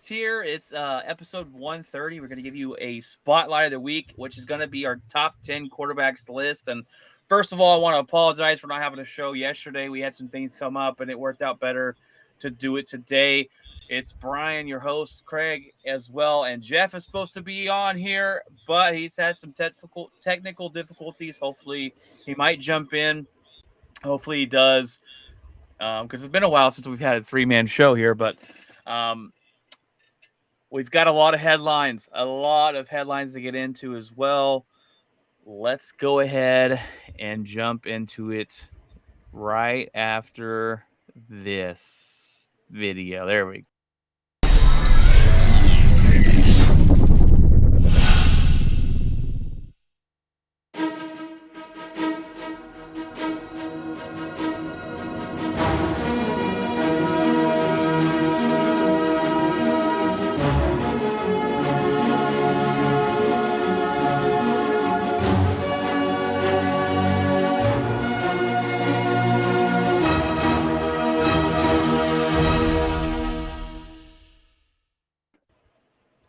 podcast here. It's episode 130. We're going to give you a spotlight of the week, which is going to be our top 10 quarterbacks list. And first of all, I want to apologize for not having a show yesterday. We had some things come up, and it worked out better to do it today. It's Brian, your host, Craig as well, and Jeff is supposed to be on here, but he's had some technical difficulties. Hopefully, he might jump in. Hopefully, he does. Because it's been a while since we've had a three-man show here, but we've got a lot of headlines to get into as well. Let's go ahead and jump into it right after this video. There we go.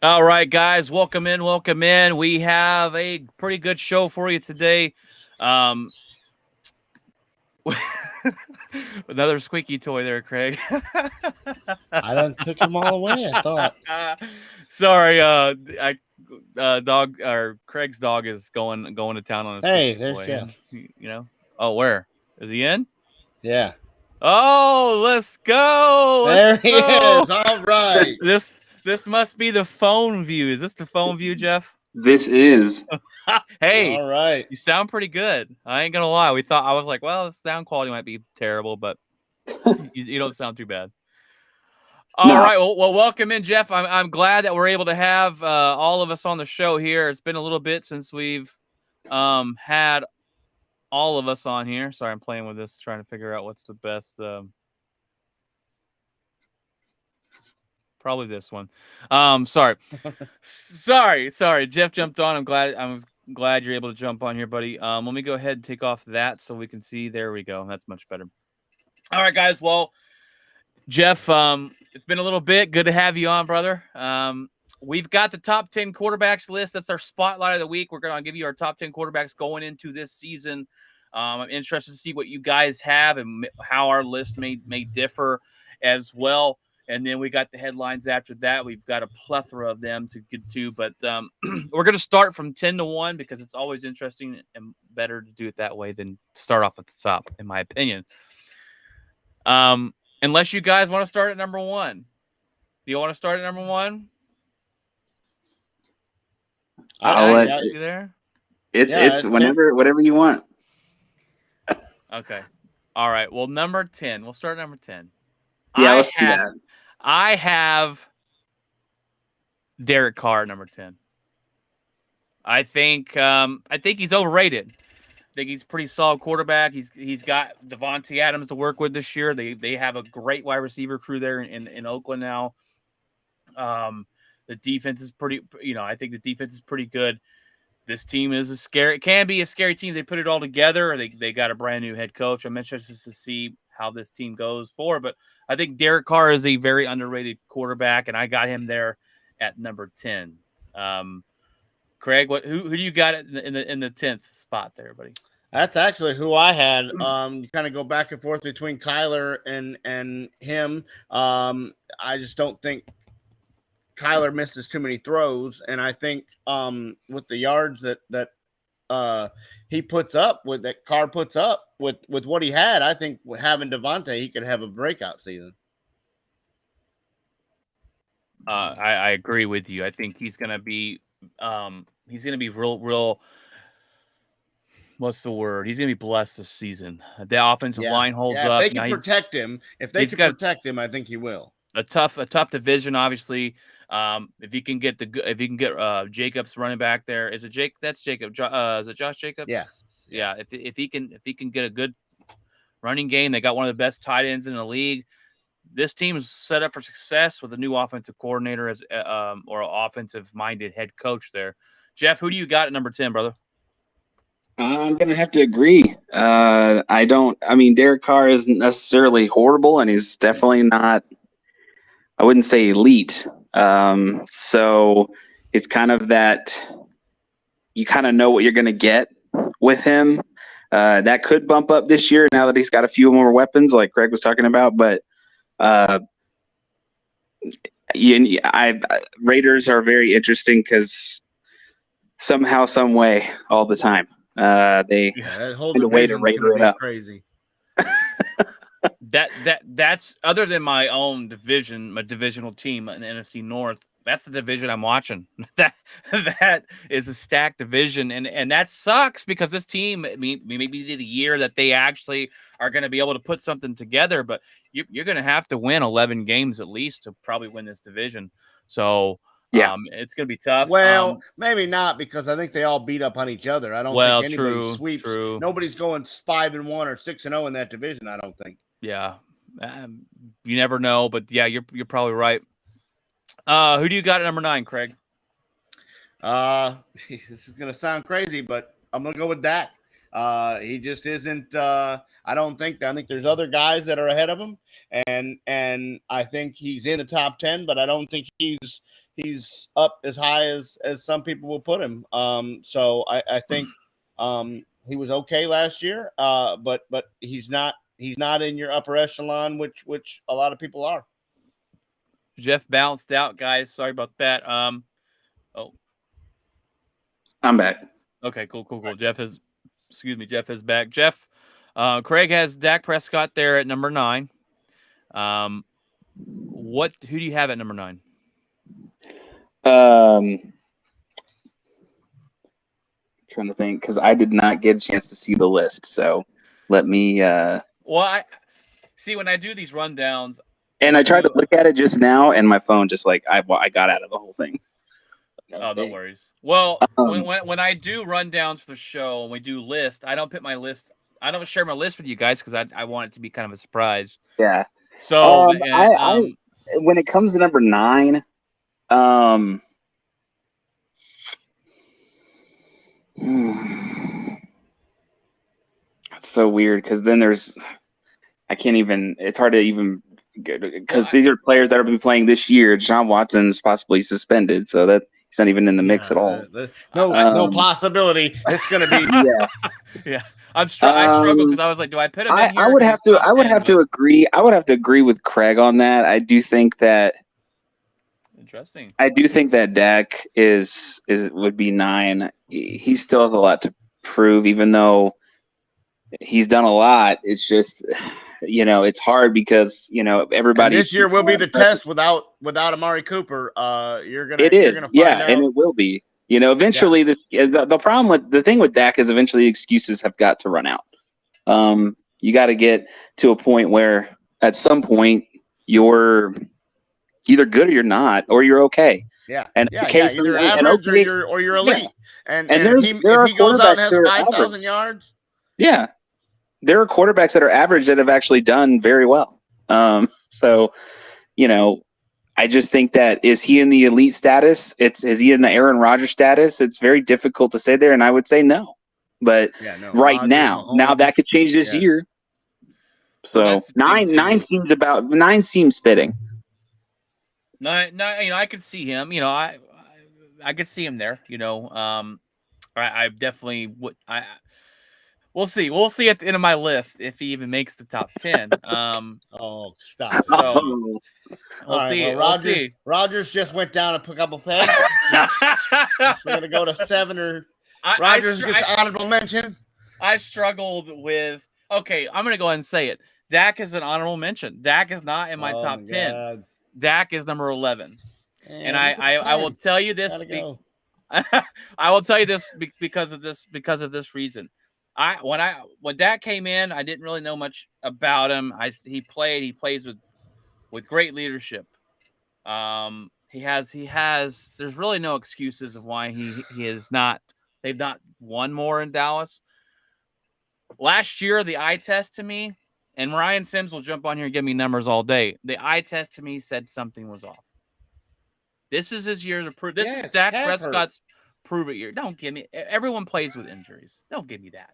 All right, guys, welcome in. We have a pretty good show for you today. Another squeaky toy there, Craig. I done took them all away, I thought. Sorry, Craig's dog is going to town on his there's toy. Jeff. You know? Oh, where? Is he in? Yeah. Oh, let's go. There he is. All right. This must be the phone view. Is this the phone view, Jeff? This is. Hey, all right. You sound pretty good. I ain't gonna lie. I was like, well, the sound quality might be terrible, but you don't sound too bad. All right. Well, welcome in, Jeff. I'm glad that we're able to have all of us on the show here. It's been a little bit since we've had all of us on here. Sorry, I'm playing with this, trying to figure out what's the best. Probably this one. Sorry. Jeff jumped on. I'm glad you're able to jump on here, buddy. Let me go ahead and take off that so we can see. There we go. That's much better. All right, guys. Well, Jeff, it's been a little bit. Good to have you on, brother. We've got the top 10 quarterbacks list. That's our spotlight of the week. We're going to give you our top 10 quarterbacks going into this season. I'm interested to see what you guys have and how our list may differ as well. And then we got the headlines after that. We've got a plethora of them to get to. But we're going to start from 10 to 1 because it's always interesting and better to do it that way than start off at the top, in my opinion. Unless you guys want to start at number 1. Do you want to start at number 1? I'll let you there. It's whatever you want. Okay. All right. Well, number 10. We'll start at number 10. Yeah, let's do that. I have Derek Carr at number 10. I think he's overrated. I think he's a pretty solid quarterback. He's got Devontae Adams to work with this year. They have a great wide receiver crew there in Oakland now. The defense is pretty. I think the defense is pretty good. This team is can be a scary team. They put it all together. They got a brand new head coach. I'm interested to see how this team goes forward, but I think Derek Carr is a very underrated quarterback, and I got him there at number 10. Craig, who do you got in the 10th spot there, buddy? That's actually who I had. You kind of go back and forth between Kyler and him. I just don't think Kyler misses too many throws, and I think with the yards that he puts up with, that Carr puts up with what he had, I think having Devontae, he could have a breakout season. I agree with you. I think he's gonna be real. What's the word? He's gonna be blessed this season. The offensive line holds up. If they can protect him, I think he will. A tough division, obviously. If he can get Jacobs running back there, is it Jake? That's Jacob. Is it Josh Jacobs? Yeah. If he can get a good running game, they got one of the best tight ends in the league. This team is set up for success with a new offensive coordinator or offensive minded head coach there. Jeff, who do you got at number 10, brother? I'm going to have to agree. Derek Carr isn't necessarily horrible, and he's definitely not, I wouldn't say elite. So it's kind of that you kind of know what you're going to get with him. That could bump up this year now that he's got a few more weapons, like Greg was talking about. But Raiders are very interesting because somehow, some way, all the time, they that whole find a way to division's Raider gonna it be up. crazy. That's other than my own division, my divisional team in the NFC North. That's the division I'm watching. That is a stacked division, and that sucks because this team, maybe the year that they actually are going to be able to put something together, but you're going to have to win 11 games at least to probably win this division. So Yeah. it's going to be tough. Well, maybe not because I think they all beat up on each other. I don't think anybody sweeps. True. Nobody's going 5-1 or 6-0 in that division. I don't think. Yeah, you never know, but yeah, you're probably right. Who do you got at number 9, Craig? This is gonna sound crazy, but I'm gonna go with Dak. He just isn't. I think there's other guys that are ahead of him, and I think he's in the top 10, but I don't think he's up as high as some people will put him. So I think he was okay last year, but he's not in your upper echelon, which a lot of people are. Jeff bounced out, guys. Sorry about that. I'm back. Okay, cool. Jeff is back. Jeff, Craig has Dak Prescott there at number 9. Who do you have at number 9? Trying to think because I did not get a chance to see the list, so let me. Well, I see when I do these rundowns. And I tried to look at it just now, and my phone just I got out of the whole thing. No worries. Well, when I do rundowns for the show and we do lists, I don't put my list. I don't share my list with you guys because I want it to be kind of a surprise. Yeah. So when it comes to number 9, it's so weird because then it's hard to even. Because these are players that will be playing this year. Deshaun Watson's possibly suspended, so that he's not even in the mix at all. No possibility. It's going to be. Yeah. I struggle because I was like, do I put him in here? I would have to agree. I would have to agree with Craig on that. I do think that. Interesting. I do think that Dak would be 9. He still has a lot to prove, even though he's done a lot. It's just. It's hard because everybody. And this year will be the test without Amari Cooper. You're gonna find out. And it will be. Eventually, the problem with the thing with Dak is eventually excuses have got to run out. You got to get to a point where at some point you're either good or you're not, or you're okay. Yeah, and either average or you're elite. Yeah. And if he goes out and has 5,000 yards. Yeah. There are quarterbacks that are average that have actually done very well. So, I just think that is he in the elite status? Is he in the Aaron Rodgers status? It's very difficult to say there, and I would say no. But right now that could change this year. So nine seems fitting. I could see him. I could see him there. I definitely would. We'll see. We'll see at the end of my list if he even makes the top 10. Stop. So we'll see. Well, we'll see. Rodgers just went down a couple pegs. We're gonna go to 7 or Rodgers gets honorable mention. I struggled with. Okay, I'm gonna go ahead and say it. Dak is an honorable mention. Dak is not in my top 10. God. Dak is number 11. And I will tell you this. I will tell you this because of this reason. When Dak came in, I didn't really know much about him. He plays with great leadership. There's really no excuses of why he is not. They've not won more in Dallas. Last year, the eye test to me, and Ryan Sims will jump on here and give me numbers all day. The eye test to me said something was off. This is his year to prove. This is Dak Prescott's prove it year. Don't give me. Everyone plays with injuries. Don't give me that.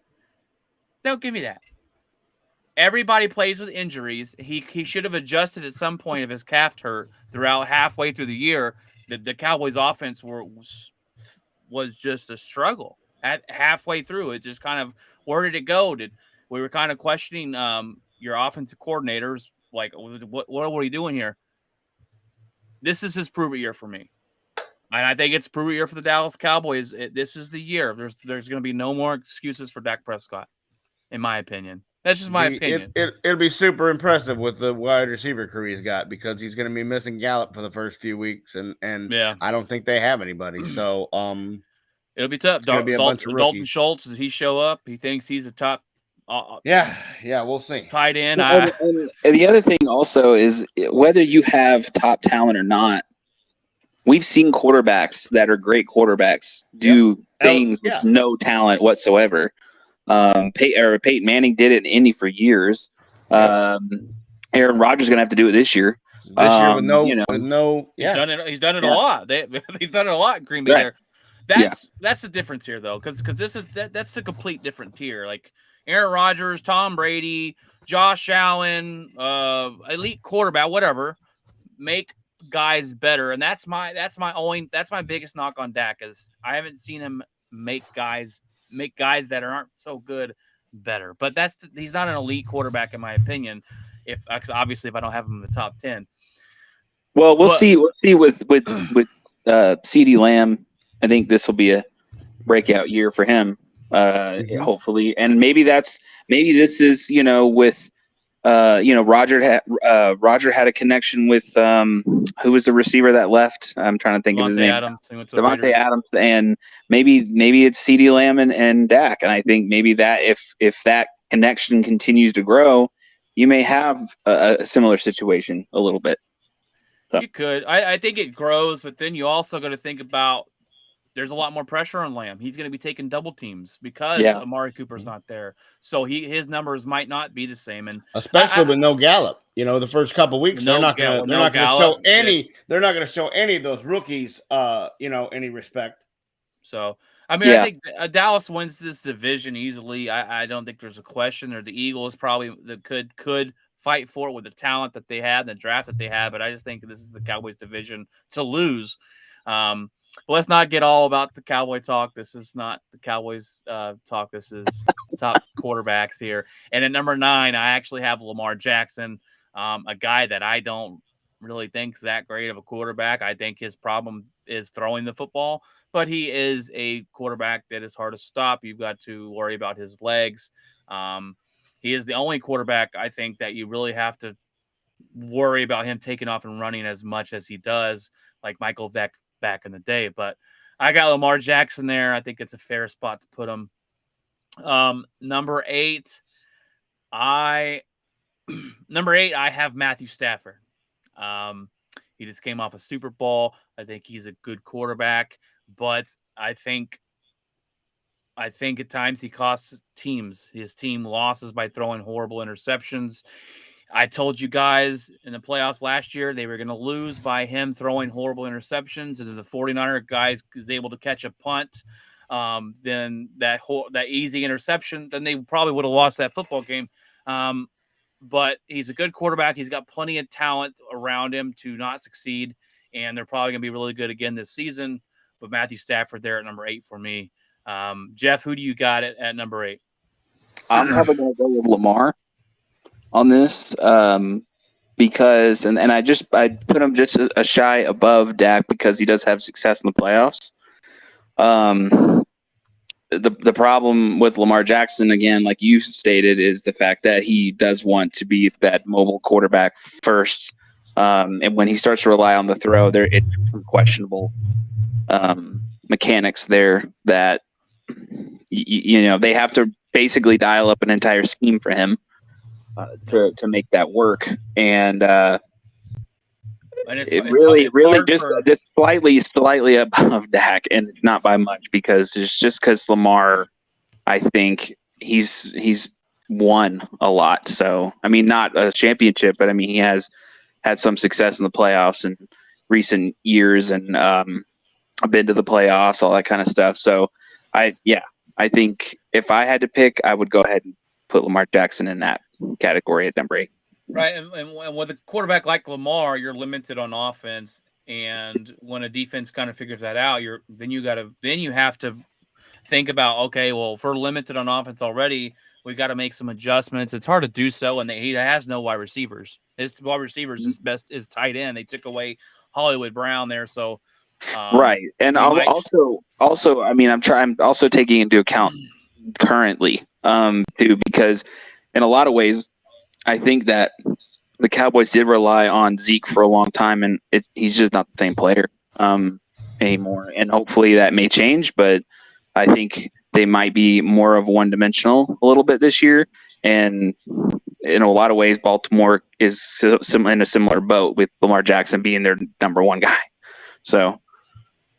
everybody plays with injuries. He should have adjusted at some point if his calf hurt throughout halfway through the year. The Cowboys' offense was just a struggle at halfway through. It just kind of, where did it go? We were kind of questioning your offensive coordinators, like what are we doing here? This is his prove it year for me. And I think it's prove it year for the Dallas Cowboys. This is the year. There's going to be no more excuses for Dak Prescott, in my opinion. That's just my opinion. It'll be super impressive with the wide receiver crew he's got, because he's going to be missing Gallup for the first few weeks, and yeah. I don't think they have anybody. So it'll be tough. Dalton Schultz, did he show up? He thinks he's a top. Yeah, we'll see. Tight end. And the other thing also is, whether you have top talent or not, we've seen quarterbacks that are great quarterbacks do things with no talent whatsoever. Peyton Manning did it in Indy for years. Aaron Rodgers is going to have to do it this year. He's done it. He's done it a lot. He's done it a lot in Green Bay. Right. There. That's the difference here, though, because that's a complete different tier. Like Aaron Rodgers, Tom Brady, Josh Allen, elite quarterback, whatever, make guys better, and that's my biggest knock on Dak, is I haven't seen him make guys that aren't so good better. But he's not an elite quarterback in my opinion. Obviously if I don't have him in the top 10. Well, we'll see with CeeDee Lamb. I think this will be a breakout year for him. Hopefully, and maybe this is with Roger had a connection with who was the receiver that left? I'm trying to think of his name. Devontae Adams, and maybe it's CeeDee Lamb and Dak, and I think maybe that if that connection continues to grow, you may have a similar situation a little bit. So. You could. I think it grows, but then you also got to think about, there's a lot more pressure on Lamb. He's going to be taking double teams because Amari Cooper's not there. So his numbers might not be the same, and especially with no Gallup. The first couple of weeks they're not going to show any. They're not going to show any of those rookies, any respect. So I think Dallas wins this division easily. I don't think there's a question. Or the Eagles probably could fight for it with the talent that they had, the draft that they had. But I just think this is the Cowboys division to lose. But let's not get all about the Cowboy talk. This is not the Cowboys talk. This is top quarterbacks here. And at number 9, I actually have Lamar Jackson, a guy that I don't really think is that great of a quarterback. I think his problem is throwing the football, but he is a quarterback that is hard to stop. You've got to worry about his legs. He is the only quarterback, I think, that you really have to worry about him taking off and running as much as he does, like Michael Vick back in the day. But I got Lamar Jackson there. I think it's a fair spot to put him. Number 8, I have Matthew Stafford. He just came off a Super Bowl. I think he's a good quarterback, but I think at times he costs his team losses by throwing horrible interceptions. I told you guys in the playoffs last year they were going to lose by him throwing horrible interceptions, and the 49er guys is able to catch a punt. Then that easy interception, then they probably would have lost that football game. But he's a good quarterback. He's got plenty of talent around him to not succeed, and they're probably going to be really good again this season. But Matthew Stafford there at number 8 for me. Jeff, who do you got at number 8? I'm probably going to go with Lamar on this, because I put him just a shy above Dak because he does have success in the playoffs. The problem with Lamar Jackson, again, like you stated, is the fact that he does want to be that mobile quarterback first, and when he starts to rely on the throw, it's some questionable mechanics there that they have to basically dial up an entire scheme for him to make that work, and it really just slightly above Dak, and not by much, because it's just because Lamar, I think he's won a lot. So I mean, not a championship, but I mean he has had some success in the playoffs in recent years, and been to the playoffs, all that kind of stuff. So I think if I had to pick, I would go ahead and put Lamar Jackson in that category at number 8. Right, and with a quarterback like Lamar, you're limited on offense, and when a defense kind of figures that out, then you have to think about, okay, well, if we're limited on offense already, we got to make some adjustments. It's hard to do so, and he has no wide receivers. His wide receivers is tight end. They took away Hollywood Brown there, so right. And also, I mean, I'm also taking into account currently, too, because in a lot of ways, I think that the Cowboys did rely on Zeke for a long time, and he's just not the same player anymore. And hopefully that may change, but I think they might be more of one-dimensional a little bit this year. And in a lot of ways, Baltimore is in a similar boat with Lamar Jackson being their number one guy. So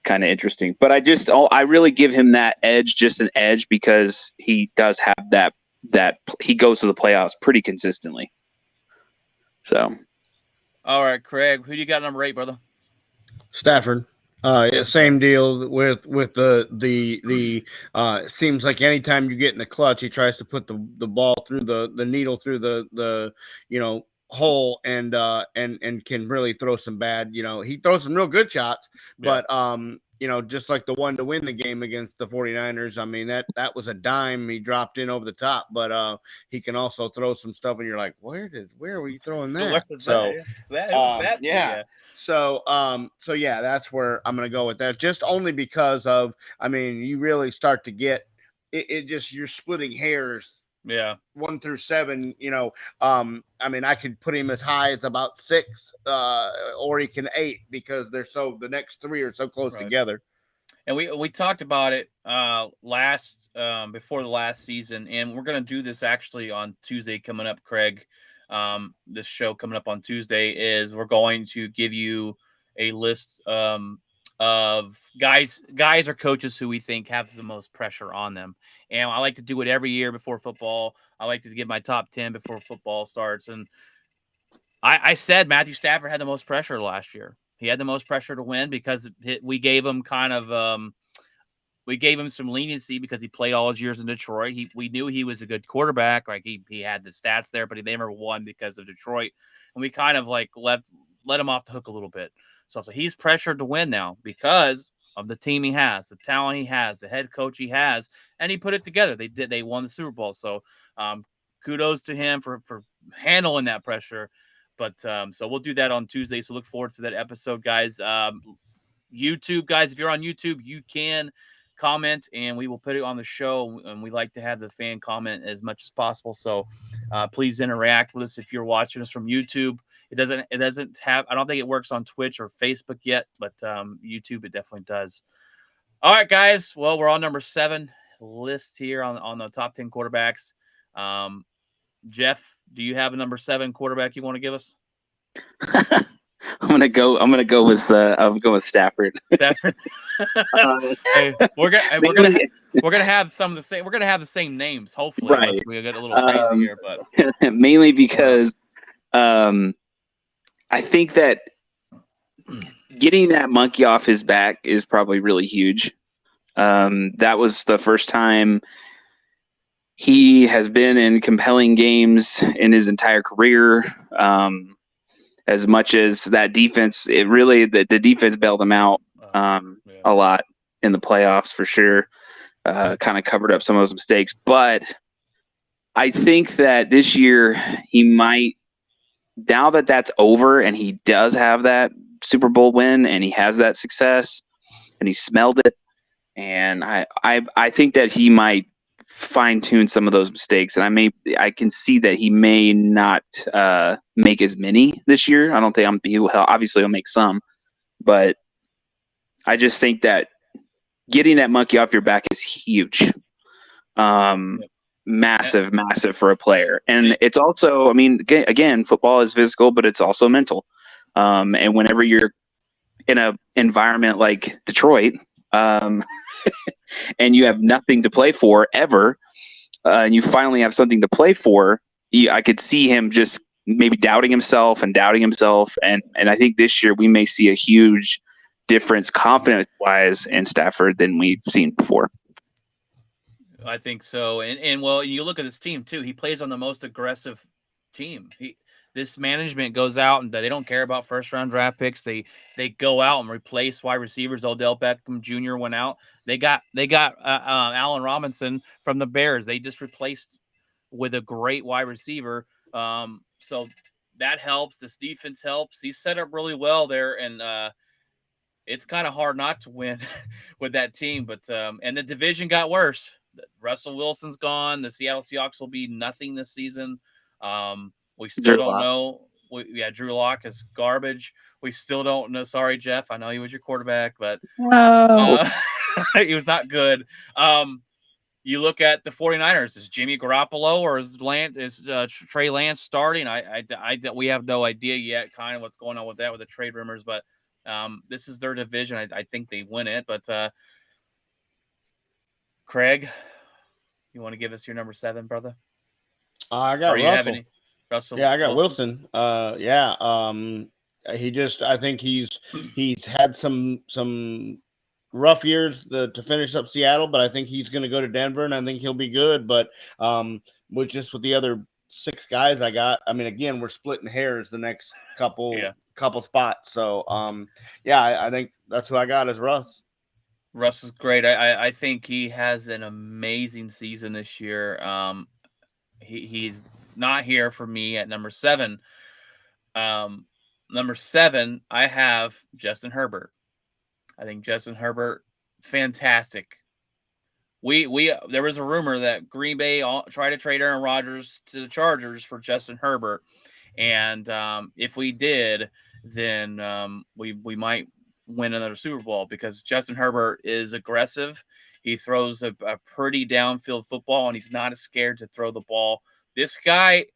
kind of interesting. But I really give him that edge, just an edge, because he does have that he goes to the playoffs pretty consistently. So, all right, Craig, who do you got number 8, brother? Stafford. Same deal with the seems like anytime you get in the clutch, he tries to put the ball through the needle through the hole and can really throw some bad, he throws some real good shots, but just like the one to win the game against the 49ers. I mean, that was a dime he dropped in over the top, but he can also throw some stuff and you're like, where were you throwing that? So yeah, that's where I'm going to go with that. Just only because of, I mean, you really start to get it just, you're splitting hairs. Yeah. 1 through 7, I mean, I could put him as high as about 6, or he can 8 because the next 3 are so close together. And we talked about it before the last season, and we're going to do this actually on Tuesday coming up, Craig. This show coming up on Tuesday is we're going to give you a list of guys or coaches who we think have the most pressure on them. And I like to do it every year before football. I like to give my top 10 before football starts. And I said Matthew Stafford had the most pressure last year. He had the most pressure to win because we gave him we gave him some leniency because he played all his years in Detroit. We knew he was a good quarterback. Like he had the stats there, but he never won because of Detroit. And we kind of like let him off the hook a little bit. So he's pressured to win now because of the team he has, the talent he has, the head coach he has, and he put it together. They won the Super Bowl. So kudos to him for handling that pressure. But so we'll do that on Tuesday. So look forward to that episode, guys. YouTube guys, if you're on YouTube, you can comment and we will put it on the show, and we like to have the fan comment as much as possible. So please interact with us if you're watching us from YouTube. It doesn't have, I don't think it works on Twitch or Facebook yet, but YouTube it definitely does. All right, guys. Well, we're on number 7 list here on the top 10 quarterbacks. Jeff, do you have a number 7 quarterback you want to give us? I'm gonna go with Stafford. Stafford. Hey, we're gonna have some of the same. We're gonna have the same names. Hopefully, right. We get a little crazy here, but mainly because I think that getting that monkey off his back is probably really huge. That was the first time he has been in compelling games in his entire career. As much as that defense, the defense bailed him out a lot in the playoffs for sure. Kind of covered up some of those mistakes. But I think that this year he might, now that that's over and he does have that Super Bowl win and he has that success and he smelled it, and I think that he might fine tune some of those mistakes, and I can see that he may not make as many this year. I don't think he'll make some, but I just think that getting that monkey off your back is huge. Massive for a player. And it's also, I mean, again, football is physical, but it's also mental. And whenever you're in an environment like Detroit, and you have nothing to play for ever, and you finally have something to play for, I could see him just maybe doubting himself. And I think this year we may see a huge difference confidence-wise in Stafford than we've seen before. I think so. And well, you look at this team too. He plays on the most aggressive team. This management goes out and they don't care about first round draft picks. They go out and replace wide receivers. Odell Beckham Jr. went out. They got Allen Robinson from the Bears. They just replaced with a great wide receiver. So that helps. This defense helps. He's set up really well there, and it's kind of hard not to win with that team. But and the division got worse. Russell Wilson's gone. The Seattle Seahawks will be nothing this season. We still don't know. Drew Lock is garbage. We still don't know. Sorry, Jeff. I know he was your quarterback, but he was not good. You look at the 49ers. Is Jimmy Garoppolo or is Trey Lance starting? We have no idea yet kind of what's going on with that with the trade rumors, but this is their division. I think they win it. But Craig, you want to give us your number 7, brother? I got Russell. Russell. Yeah, I got Wilson. I think he's had some rough years to finish up Seattle, but I think he's going to go to Denver, and I think he'll be good. But with the other 6 guys I got, I mean, again, we're splitting hairs the next couple spots. So I think that's who I got is Russ. Russ is great. I think he has an amazing season this year. He's not here for me at number 7. Number 7, I have Justin Herbert. I think Justin Herbert, fantastic. There was a rumor that Green Bay tried to trade Aaron Rodgers to the Chargers for Justin Herbert, and if we did, then we might win another Super Bowl because Justin Herbert is aggressive. He throws a pretty downfield football, and he's not scared to throw the ball. This guy,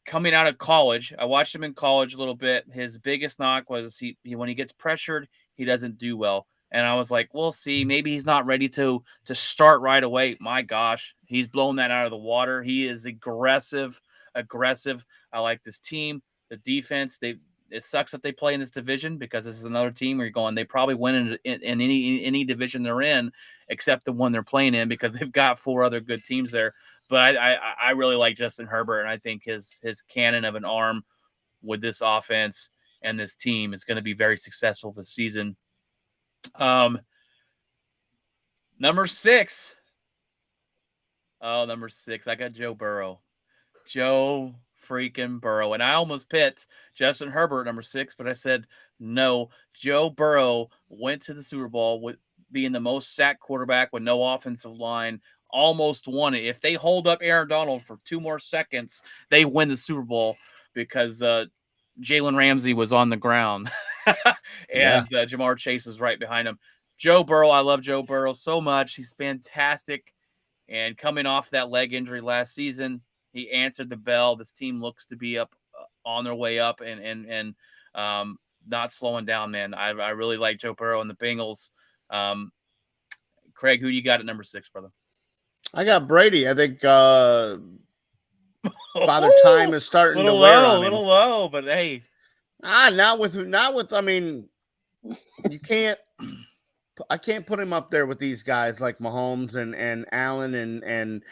coming out of college, I watched him in college a little bit. His biggest knock was he when he gets pressured, he doesn't do well. And I was like, we'll see. Maybe he's not ready to start right away. My gosh, he's blown that out of the water. He is aggressive. I like this team, the defense. It sucks that they play in this division because this is another team where you're going, they probably win in any division they're in, except the one they're playing in because they've got 4 other good teams there. But I really like Justin Herbert, and I think his cannon of an arm with this offense and this team is going to be very successful this season. Number 6. Oh, number 6. I got Joe Burrow. Joe freaking Burrow. And I almost picked Justin Herbert, number 6, but I said no. Joe Burrow went to the Super Bowl with being the most sacked quarterback with no offensive line. Almost won it. If they hold up Aaron Donald for 2 more seconds, they win the Super Bowl because Jalen Ramsey was on the ground and Jamar Chase is right behind him. Joe Burrow, I love Joe Burrow so much. He's fantastic. And coming off that leg injury last season, he answered the bell. This team looks to be up on their way up and not slowing down, man. I really like Joe Burrow and the Bengals. Craig, who you got at number 6, brother? I got Brady. I think Father Time is starting to wear on him. A little low, but hey. Not with. I mean, you can't. I can't put him up there with these guys like Mahomes and Allen and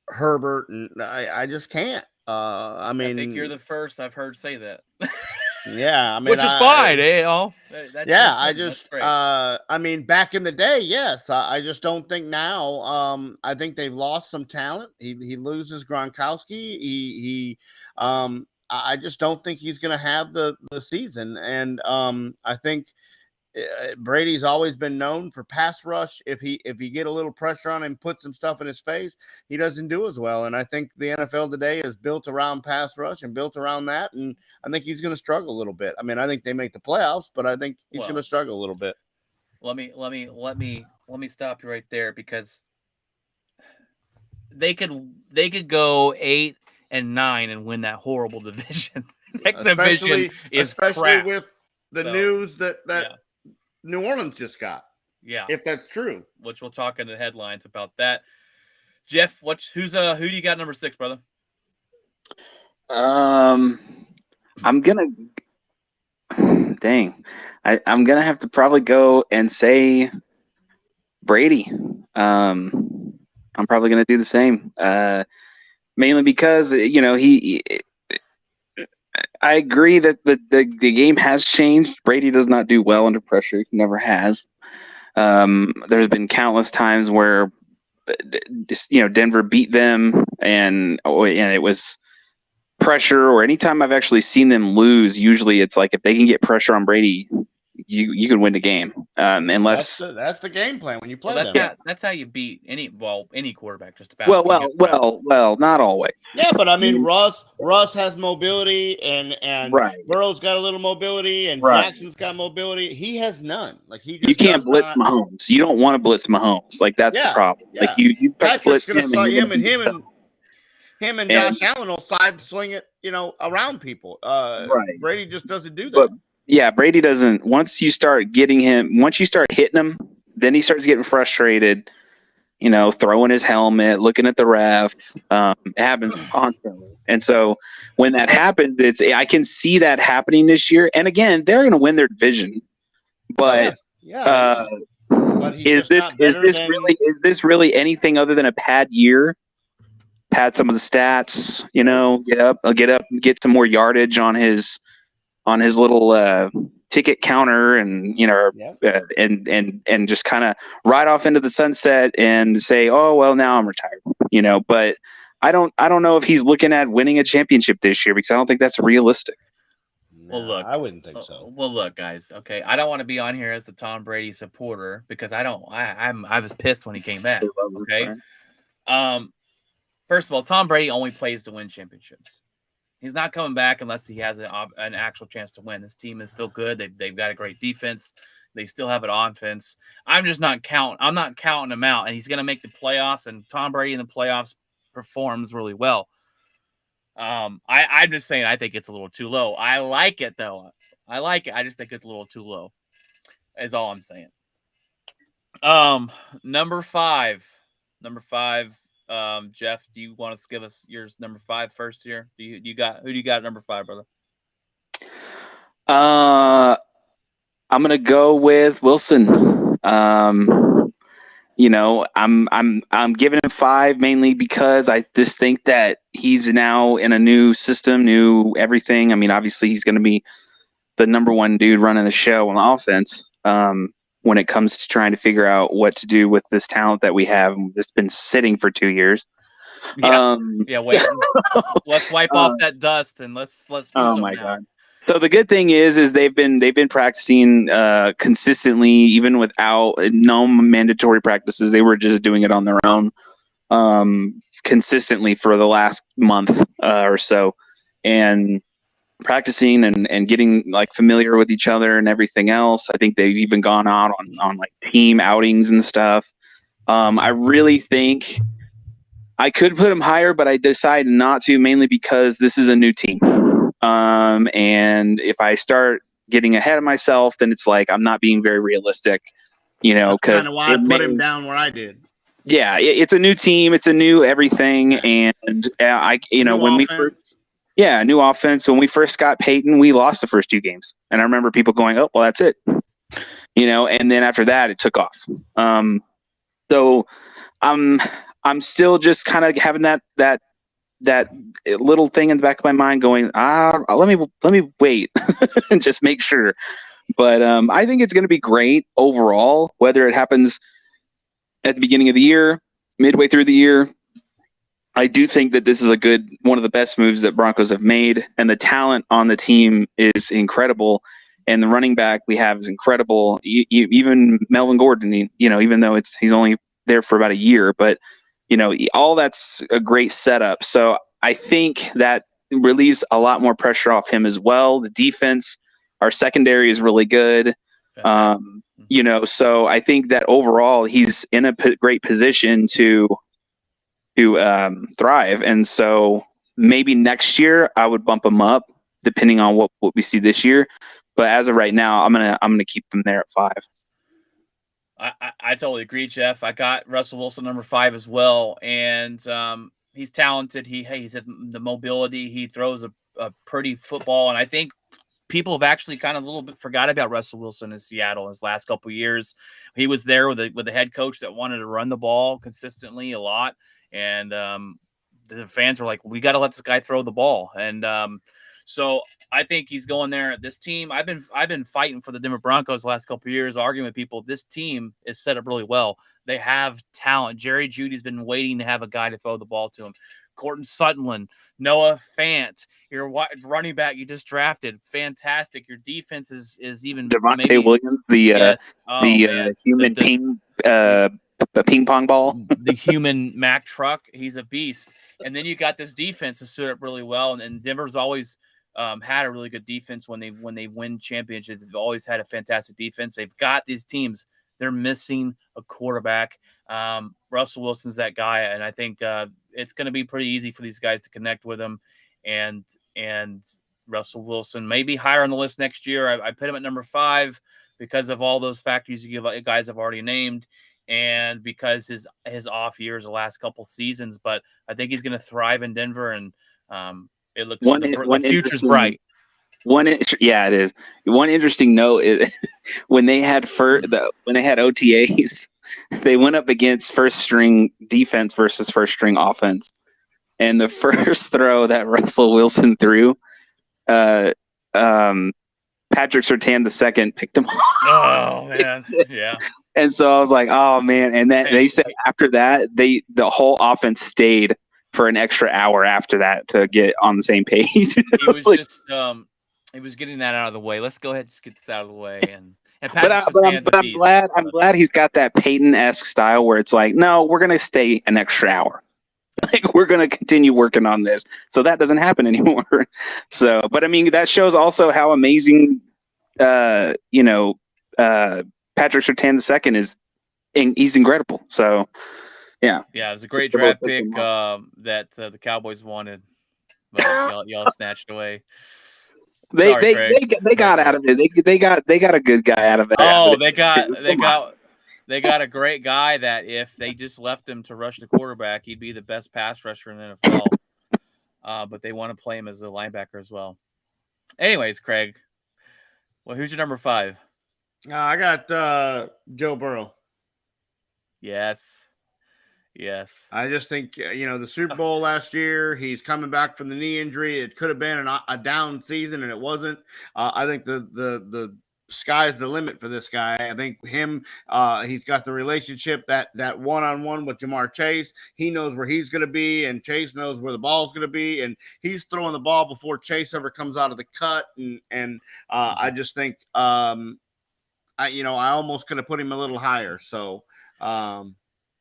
Herbert, and I just can't. I mean, I think you're the first I've heard say that. Yeah, I mean, which is fine, I mean, back in the day, yes. I just don't think now. I think they've lost some talent. He loses Gronkowski. I just don't think he's going to have the season. And I think Brady's always been known for pass rush. If he get a little pressure on him, put some stuff in his face, he doesn't do as well. And I think the NFL today is built around pass rush and built around that. And I think he's going to struggle a little bit. I mean, I think they make the playoffs, but I think he's going to struggle a little bit. Let me stop you right there because they could go 8-9 and win that horrible division. That division is crap. With the news that New Orleans just got. Yeah. If that's true. Which we'll talk in the headlines about that. Jeff, who do you got number 6, brother? I'm gonna have to probably go and say Brady. I'm probably going to do the same. Mainly because I agree that the game has changed. Brady does not do well under pressure. He never has. There's been countless times where Denver beat them, and it was pressure. Or anytime I've actually seen them lose, usually it's like if they can get pressure on Brady, you can win the game. Unless that's the game plan when you play them. That's how you beat any quarterback just about. Well, not always. Yeah, but I mean, Russ has mobility, and right. Burrow's got a little mobility, and Jackson's got mobility. He has none. Like you can't blitz Mahomes. You don't want to blitz Mahomes. Like that's the problem. Yeah. Like you Patrick's going to saw him and Josh Allen will side swing it, around people. Brady just doesn't do that. But, Brady doesn't. Once you start hitting him, then he starts getting frustrated. Throwing his helmet, looking at the ref. It happens constantly. And so when that happens, I can see that happening this year. And again, they're going to win their division. But but is this really anything other than a pad year? Pad some of the stats, get up, get some more yardage on his little ticket counter, and and just kind of ride off into the sunset and say, oh well, now I'm retired. But I don't know if he's looking at winning a championship this year, because I don't think that's realistic. Well, look, I wouldn't think so. Well, look, guys. Okay, I don't want to be on here as the Tom Brady supporter, because I was pissed when he came back. Okay. First of all, Tom Brady only plays to win championships. He's not coming back unless he has an actual chance to win. This team is still good. They've got a great defense. They still have an offense. I'm not counting him out, and he's going to make the playoffs. And Tom Brady in the playoffs performs really well. I'm just saying, I think it's a little too low. I like it though. I like it. I just think it's a little too low. Is all I'm saying. Number five. Jeff, do you want to give us yours number 5 first here? Who do you got at number 5, brother? I'm gonna go with Wilson. I'm giving him 5 mainly because I just think that he's now in a new system, new everything. I mean, obviously he's going to be the number one dude running the show on offense. When it comes to trying to figure out what to do with this talent that we have, that's been sitting for 2 years. Wait. Let's wipe off that dust and let's do something now. God. So the good thing is they've been practicing consistently, even without no mandatory practices. They were just doing it on their own consistently for the last month or so, and practicing and getting like familiar with each other and everything else. I think they've even gone out on like team outings and stuff. I really think I could put them higher, but I decided not to, mainly because this is a new team. And if I start getting ahead of myself, then it's like I'm not being very realistic, That's kind of why I put him down where I did. Yeah, it's a new team, it's a new everything, and new offense. When we first got Peyton, we lost the first 2 games, and I remember people going, "Oh, well, that's it," And then after that, it took off. So I'm still just kind of having that little thing in the back of my mind going, let me wait and just make sure. But I think it's going to be great overall, whether it happens at the beginning of the year, midway through the year. I do think that this is one of the best moves that Broncos have made, and the talent on the team is incredible, and the running back we have is incredible. Even Melvin Gordon, even though he's only there for about a year, but all that's a great setup. So I think that relieves a lot more pressure off him as well. The defense, our secondary is really good. So I think that overall he's in a great position to thrive. And so maybe next year I would bump him up depending on what we see this year. But as of right now, I'm gonna keep him there at 5. I totally agree, Jeff. I got Russell Wilson number 5 as well, and he's talented. He's had the mobility. He throws a pretty football, and I think people have actually kind of a little bit forgot about Russell Wilson in Seattle his last couple of years. He was there with a head coach that wanted to run the ball consistently a lot, and the fans were like, "We got to let this guy throw the ball." And so I think he's going there. This team, I've been fighting for the Denver Broncos the last couple of years, arguing with people. This team is set up really well. They have talent. Jerry Jeudy's been waiting to have a guy to throw the ball to him. Cortland Sutton, Noah Fant, your running back you just drafted, fantastic. Your defense is even Devontae Williams, the human ping pong ball, the human Mack truck. He's a beast. And then you got this defense that stood up really well. And Denver's always had a really good defense when they win championships. They've always had a fantastic defense. They've got these teams. They're missing a quarterback. Russell Wilson's that guy, and I think it's going to be pretty easy for these guys to connect with him. And Russell Wilson may be higher on the list next year. I put him at number 5 because of all those factors you guys have already named, and because his off years the last couple seasons. But I think he's going to thrive in Denver, and it looks the future's bright. It is. One interesting note is when they had OTAs, they went up against first string defense versus first string offense, and the first throw that Russell Wilson threw, Patrick Surtain II picked him off. Oh man, yeah. And so I was like, oh man. And then they said after that, the whole offense stayed for an extra hour after that to get on the same page. He was like, he was getting that out of the way. Let's go ahead and get this out of the way. And I'm glad he's got that Peyton-esque style where it's like, no, we're gonna stay an extra hour. Like we're gonna continue working on this, so that doesn't happen anymore. So, but I mean, that shows also how amazing, Patrick Surtain II is. He's incredible. So, yeah, it was a great draft pick that the Cowboys wanted, but y'all snatched away. They got out of it. They got a good guy out of it. Oh, they got a great guy that if they just left him to rush the quarterback, he'd be the best pass rusher in the NFL. But they want to play him as a linebacker as well. Anyways, Craig, well, who's your number 5? I got Joe Burrow. Yes. I just think, the Super Bowl last year, he's coming back from the knee injury. It could have been a down season, and it wasn't. I think the sky's the limit for this guy. I think he's got the relationship, that one-on-one with Jamar Chase. He knows where he's going to be, and Chase knows where the ball's going to be, and he's throwing the ball before Chase ever comes out of the cut. And I just think, I almost could have put him a little higher. So,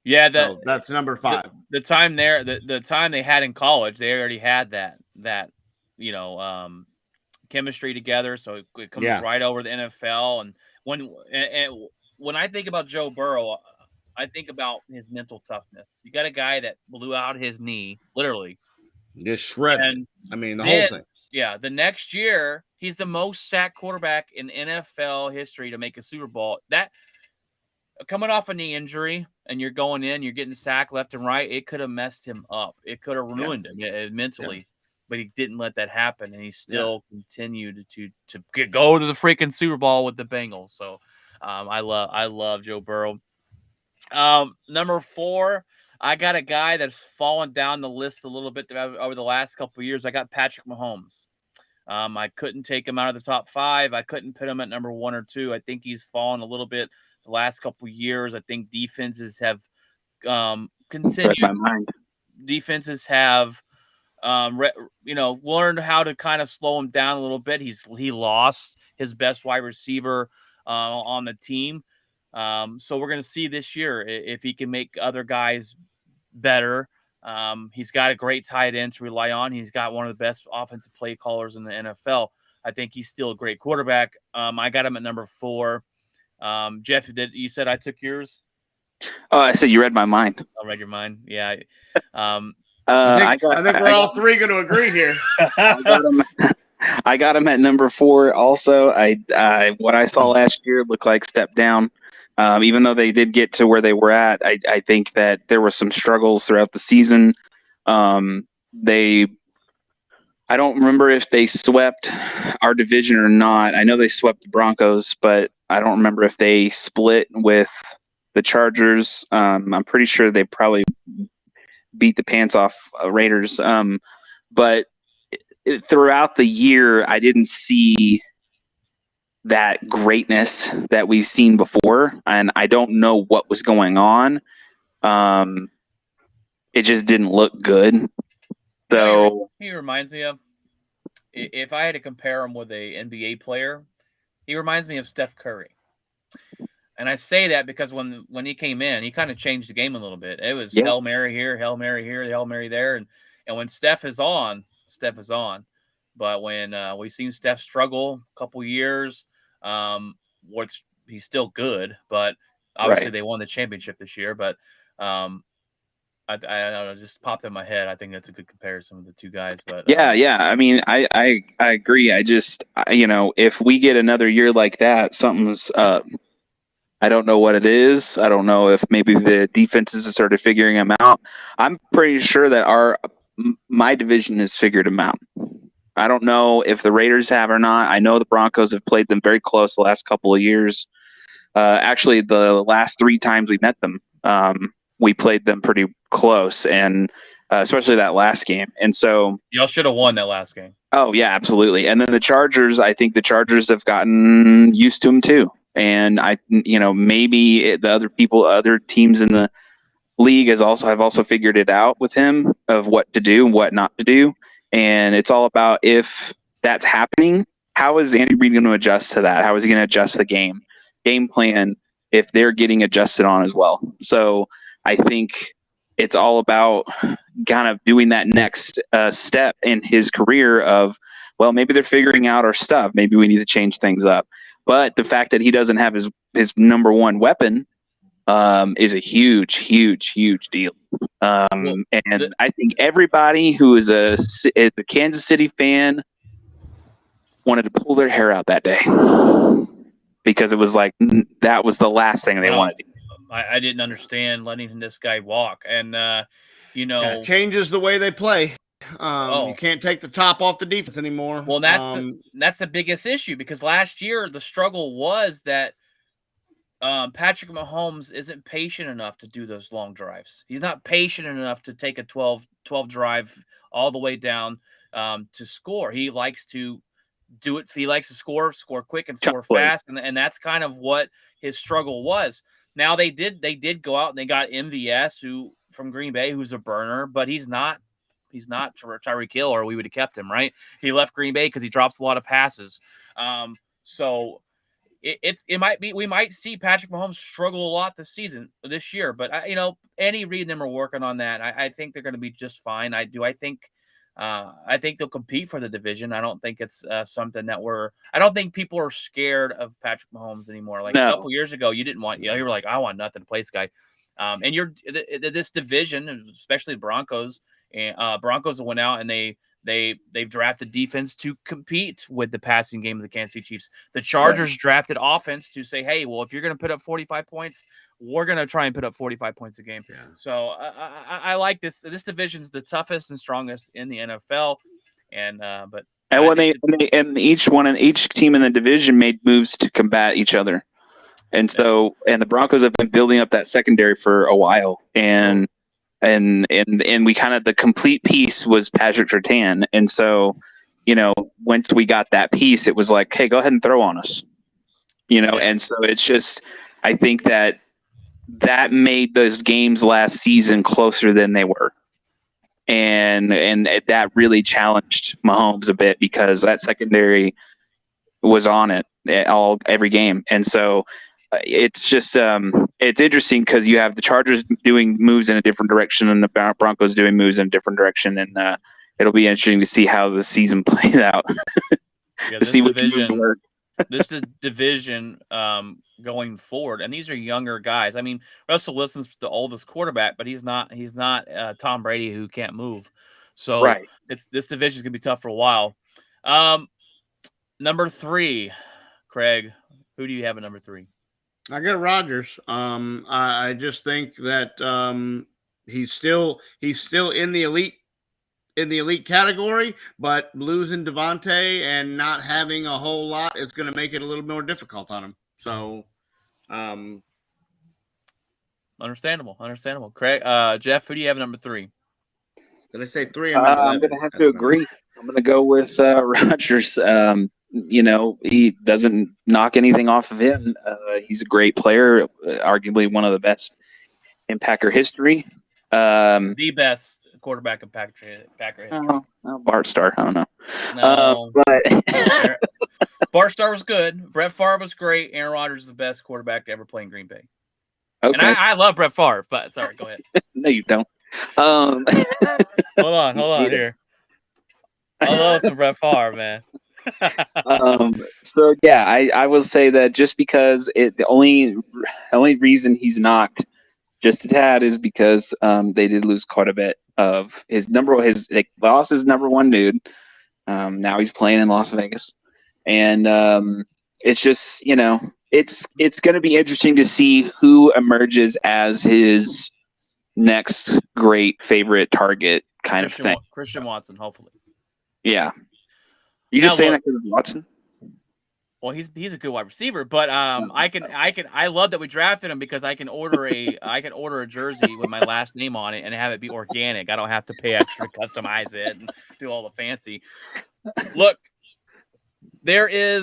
so that's number 5. The time there, the time they had in college, they already had that chemistry together. So it comes right over the NFL. And when I think about Joe Burrow, I think about his mental toughness. You got a guy that blew out his knee, literally, just shredded. The whole thing. Yeah, the next year he's the most sacked quarterback in NFL history to make a Super Bowl. That. Coming off a knee injury and you're going in, you're getting sacked left and right, it could have messed him up. It could have ruined him mentally, but he didn't let that happen, and he still continued to go to the freaking Super Bowl with the Bengals. So I love Joe Burrow. Number 4, I got a guy that's fallen down the list a little bit over the last couple of years. I got Patrick Mahomes. I couldn't take him out of the top 5. I couldn't put him at number 1 or 2. I think he's fallen a little bit the last couple of years. I think defenses have continued. My mind. Defenses have, learned how to kind of slow him down a little bit. He lost his best wide receiver on the team. So we're going to see this year if he can make other guys better. He's got a great tight end to rely on. He's got one of the best offensive play callers in the NFL. I think he's still a great quarterback. I got him at number 4. Jeff, you said I took yours? Oh, I said you read my mind. I read your mind. Yeah. I think we're all three going to agree here. I got him at number 4. Also, what I saw last year looked like step down. Even though they did get to where they were at, I think that there were some struggles throughout the season. I I don't remember if they swept our division or not. I know they swept the Broncos, but I don't remember if they split with the Chargers. I'm pretty sure they probably beat the pants off Raiders. But throughout the year, I didn't see that greatness that we've seen before, and I don't know what was going on. It just didn't look good. So he reminds me of, if I had to compare him with a NBA player, he reminds me of Steph Curry. And I say that because when he came in, he kind of changed the game a little bit. It was Hail Mary here, Hail Mary here, Hail Mary there. And when Steph is on, Steph is on. But when we've seen Steph struggle a couple years, he's still good. But obviously they won the championship this year. But I don't know, just popped in my head. I think that's a good comparison with the two guys. But yeah. I mean, I agree. I just, if we get another year like that, something's up. I don't know what it is. I don't know if maybe the defenses have started figuring them out. I'm pretty sure that my division has figured them out. I don't know if the Raiders have or not. I know the Broncos have played them very close the last couple of years. Actually, the last 3 times we met them, we played them pretty close, and especially that last game. And so y'all should have won that last game. Oh, yeah, absolutely. And then the Chargers, I think the Chargers have gotten used to him too. And maybe the other teams in the league have also figured it out with him of what to do and what not to do. And it's all about, if that's happening, how is Andy Reid going to adjust to that? How is he going to adjust the game plan if they're getting adjusted on as well? So I think it's all about kind of doing that next step in his career of, well, maybe they're figuring out our stuff. Maybe we need to change things up. But the fact that he doesn't have his number one weapon is a huge, huge, huge deal. I think everybody who is a Kansas City fan wanted to pull their hair out that day, because it was like that was the last thing they wanted to do. I didn't understand letting this guy walk, and it changes the way they play. You can't take the top off the defense anymore. Well, that's the biggest issue, because last year the struggle was that Patrick Mahomes isn't patient enough to do those long drives. He's not patient enough to take a 12 drive all the way down to score. He likes to do it. He likes to score quick and score fast, and that's kind of what his struggle was. Now they did go out and they got MVS from Green Bay, who's a burner, but he's not Tyreek Hill, or we would have kept him, right? He left Green Bay because he drops a lot of passes. So it might be, we might see Patrick Mahomes struggle a lot this year, but Andy Reid and them are working on that. I think they're going to be just fine. I think they'll compete for the division. I don't think it's something that I don't think people are scared of Patrick Mahomes anymore. Like a couple years ago, you didn't want, you were like, I want nothing to play this guy. And this division, especially the Broncos, and Broncos went out and they've drafted defense to compete with the passing game of the Kansas City Chiefs. The Chargers drafted offense to say, hey, well, if you're going to put up 45 points, we're going to try and put up 45 points a game. Yeah. So I like this. This division's the toughest and strongest in the NFL. And each team in the division made moves to combat each other. And so, and the Broncos have been building up that secondary for a while, and we kind of, the complete piece was Patrick Surtain. And so, once we got that piece, it was like, hey, go ahead and throw on us, and so it's just, I think that made those games last season closer than they were. And that really challenged Mahomes a bit, because that secondary was on it every game. And so it's just it's interesting, because you have the Chargers doing moves in a different direction and the Broncos doing moves in a different direction, and it'll be interesting to see how the season plays out. To see what division work. This is division going forward, and these are younger guys. I mean, Russell Wilson's the oldest quarterback, but he's not Tom Brady, who can't move. So this division is gonna be tough for a while. Number 3, Craig, who do you have at number 3? I got Rodgers. I just think that he's still in the elite in the elite category, but losing Devontae and not having a whole lot, it's going to make it a little more difficult on him. So, Understandable. Craig, Jeff, who do you have number 3? did I say 3? I meant 11. I'm going to have to agree. I'm going to go with Rodgers. He doesn't knock anything off of him. He's a great player, arguably one of the best in Packer history. The best quarterback in Packer history. Bart Starr, I don't know. No, but Bart Starr was good. Brett Favre was great. Aaron Rodgers is the best quarterback to ever play in Green Bay. Okay. And I love Brett Favre, but sorry, go ahead. No, you don't. Hold on here. I love some Brett Favre, man. So yeah, I will say that just because the only reason he's knocked just a tad is because they did lose quite a bit of they lost his number 1 dude. Now he's playing in Las Vegas, and it's just it's going to be interesting to see who emerges as his next great favorite target kind of thing. Christian Watson, hopefully. Yeah, you just saying that because of Watson. Well, he's a good wide receiver, but I love that we drafted him because I can order a jersey with my last name on it and have it be organic. I don't have to pay extra to customize it and do all the fancy. Look, Aaron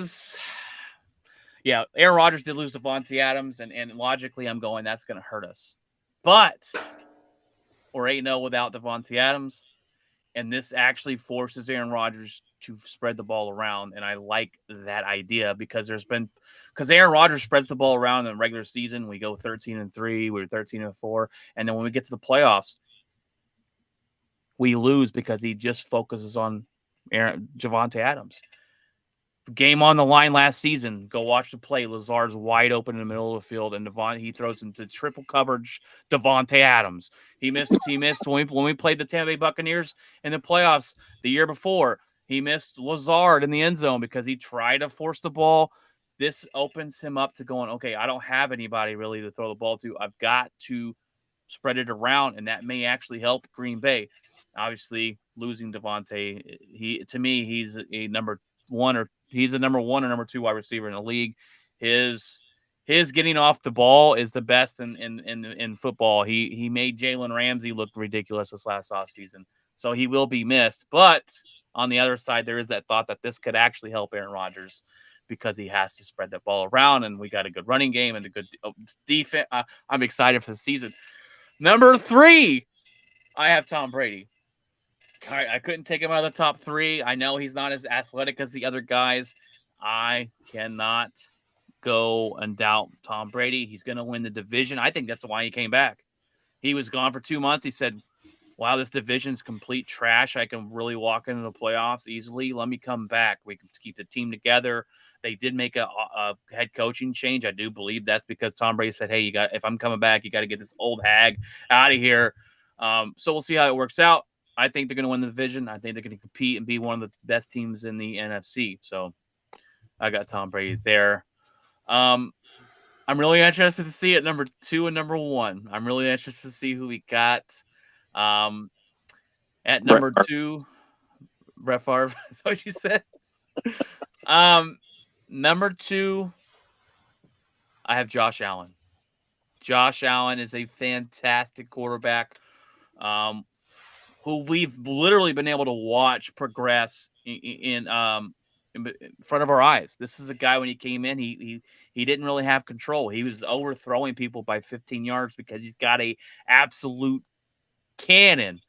Rodgers did lose Devontae Adams, and logically I'm going that's going to hurt us. But we're 8-0 without Devontae Adams, and this actually forces Aaron Rodgers to spread the ball around, and I like that idea because Aaron Rodgers spreads the ball around in the regular season. We go 13-3, we're 13-4, and then when we get to the playoffs, we lose because he just focuses on Javonte Adams. Game on the line last season. Go watch the play. Lazard's wide open in the middle of the field, and he throws into triple coverage. Devontae Adams. He missed when we played the Tampa Bay Buccaneers in the playoffs the year before. He missed Lazard in the end zone because he tried to force the ball. This opens him up to going, okay, I don't have anybody really to throw the ball to. I've got to spread it around, and that may actually help Green Bay. Obviously, losing Devontae, he's a number 1 or number 2 wide receiver in the league. His getting off the ball is the best in football. He made Jalen Ramsey look ridiculous this last offseason. So he will be missed. But on the other side, there is that thought that this could actually help Aaron Rodgers because he has to spread that ball around, and we got a good running game and a good defense. I'm excited for the season. Number 3, I have Tom Brady. All right, I couldn't take him out of the top 3. I know he's not as athletic as the other guys. I cannot go and doubt Tom Brady. He's going to win the division. I think that's why he came back. He was gone for 2 months. He said, wow, this division's complete trash. I can really walk into the playoffs easily. Let me come back. We can keep the team together. They did make a head coaching change. I do believe that's because Tom Brady said, hey, if I'm coming back, you got to get this old hag out of here. So we'll see how it works out. I think they're going to win the division. I think they're going to compete and be one of the best teams in the NFC. So I got Tom Brady there. I'm really interested to see it number 2 and number 1. I'm really interested to see who we got. At number 2, Brett Favre. Is that what you said? Number 2, I have Josh Allen. Josh Allen is a fantastic quarterback. Who we've literally been able to watch progress in front of our eyes. This is a guy when he came in, he didn't really have control. He was overthrowing people by 15 yards because he's got a absolute cannon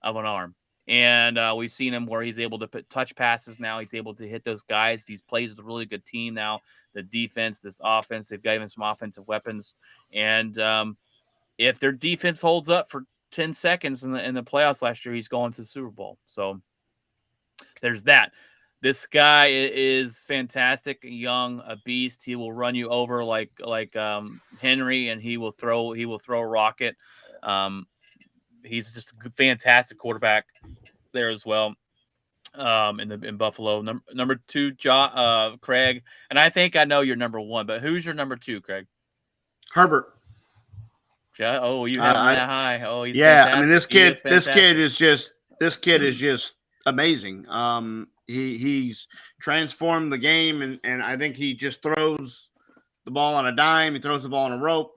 of an arm. And we've seen him where he's able to put touch passes now. He's able to hit those guys. He plays with a really good team now. The defense, this offense, they've got him some offensive weapons. And if their defense holds up for 10 seconds in the playoffs last year, he's going to the Super Bowl. So there's that. This guy is fantastic, young, a beast. He will run you over like Henry, and he will throw a rocket. He's just a fantastic quarterback there as well. In Buffalo, number 2, Craig, and I think I know your number 1, but who's your number 2, Craig? Herbert. Oh, you have him that high. Oh, he's yeah. fantastic. I mean, this kid is just this kid is just amazing. He's transformed the game, and I think he just throws the ball on a dime. He throws the ball on a rope.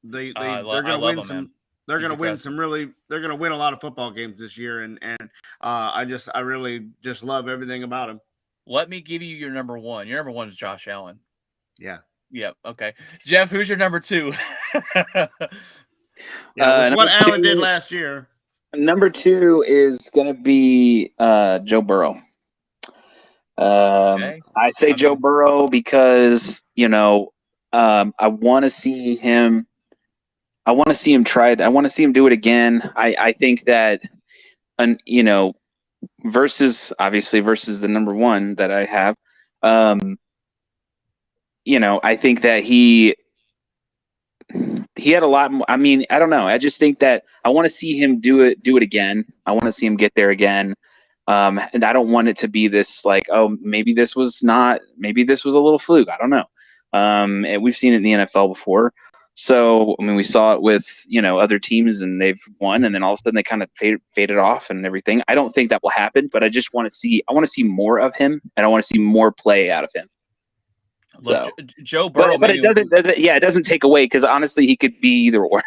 They're going to win some. They're going to win some really. They're going to win a lot of football games this year, and I really just love everything about him. Let me give you your number one. Your number one is Josh Allen. Yeah. Yep. Okay. Jeff, who's your number two? What Allen did last year. Number two is going to be Joe Burrow. I say Joe Burrow because, I want to see him. I want to see him try it. I want to see him do it again. I think that, versus the number one that I have, I think that he had a lot more. I mean, I don't know. I just think that I want to see him do it again. I want to see him get there again. And I don't want it to be this like, oh, maybe this was a little fluke. I don't know. And we've seen it in the NFL before. So, I mean, we saw it with, other teams and they've won, and then all of a sudden they kind of faded off and everything. I don't think that will happen, but I just want to see more of him, and I want to see more play out of him. Look, so, Joe Burrow, but it doesn't take away, because honestly, he could be either or.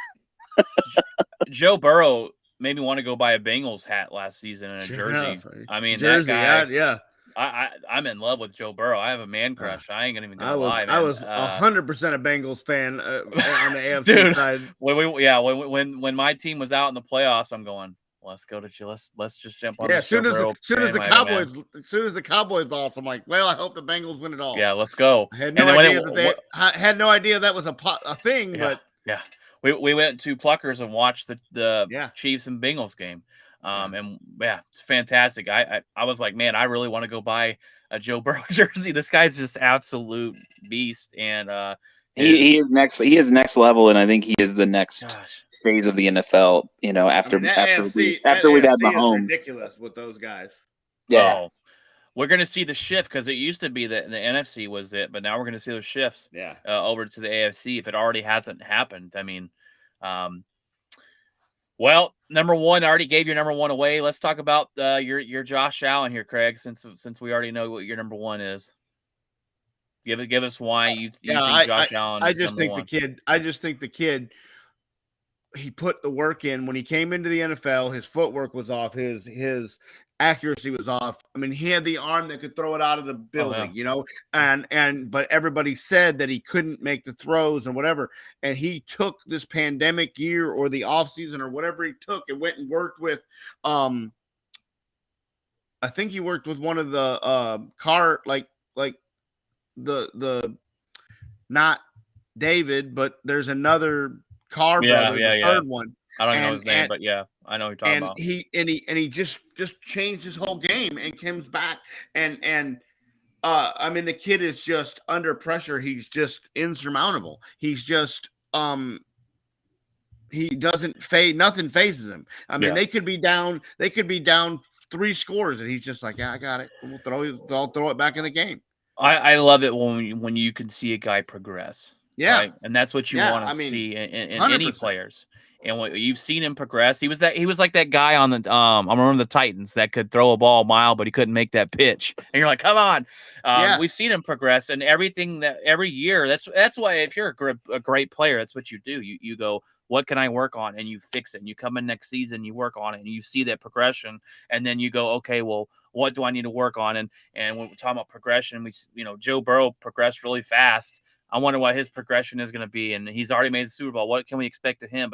Joe Burrow made me want to go buy a Bengals hat last season and a jersey. I mean, jersey, that guy, yeah. I'm in love with Joe Burrow. I have a man crush. I ain't gonna lie, man. I was 100% a Bengals fan on the AFC dude, side. When my team was out in the playoffs, I'm going, let's go to let's just jump on. As soon as the Cowboys lost, I'm like, well, I hope the Bengals win it all. Yeah, let's go. I had no idea that was a thing, but yeah, we went to Pluckers and watched the Chiefs and Bengals game. And it's fantastic. I was like, man, I really want to go buy a Joe Burrow jersey. This guy's just absolute beast, and he is next level, and I think he is the next phase of the NFL. After we've had Mahomes. Ridiculous with those guys. Yeah, we're gonna see the shift, because it used to be that the NFC was it, but now we're gonna see those shifts. Over to the AFC if it already hasn't happened. I mean, well, number one, I already gave your number one away. Let's talk about your Josh Allen here, Craig, since we already know what your number one is. Give us why you think Josh Allen is number one. I just think the kid, he put the work in. When he came into the NFL, his footwork was off, his accuracy was off. I mean, he had the arm that could throw it out of the building, but everybody said that he couldn't make the throws and whatever. And he took this pandemic year or the offseason or whatever he took and went and worked with, I think he worked with one of the the not David, but there's another Carr brother, the third one. I don't know his name, but yeah, I know what you're talking about. He just changed his whole game and comes back and I mean, the kid is just under pressure. He's just insurmountable. He's just he doesn't fade. Nothing phases him. I mean, they could be down 3 scores, and he's just like, yeah, I got it. I'll throw it back in the game. I love it when you can see a guy progress. Yeah, right? And that's what you want to see in any players. And when you've seen him progress, he was like that guy on the I remember the Titans that could throw a ball a mile, but he couldn't make that pitch. And you're like, come on. We've seen him progress, and everything that every year. That's why if you're a great player, that's what you do. You go, what can I work on? And you fix it. And you come in next season, you work on it, and you see that progression. And then you go, okay, well, what do I need to work on? And when we're talking about progression, Joe Burrow progressed really fast. I wonder what his progression is going to be. And he's already made the Super Bowl. What can we expect of him?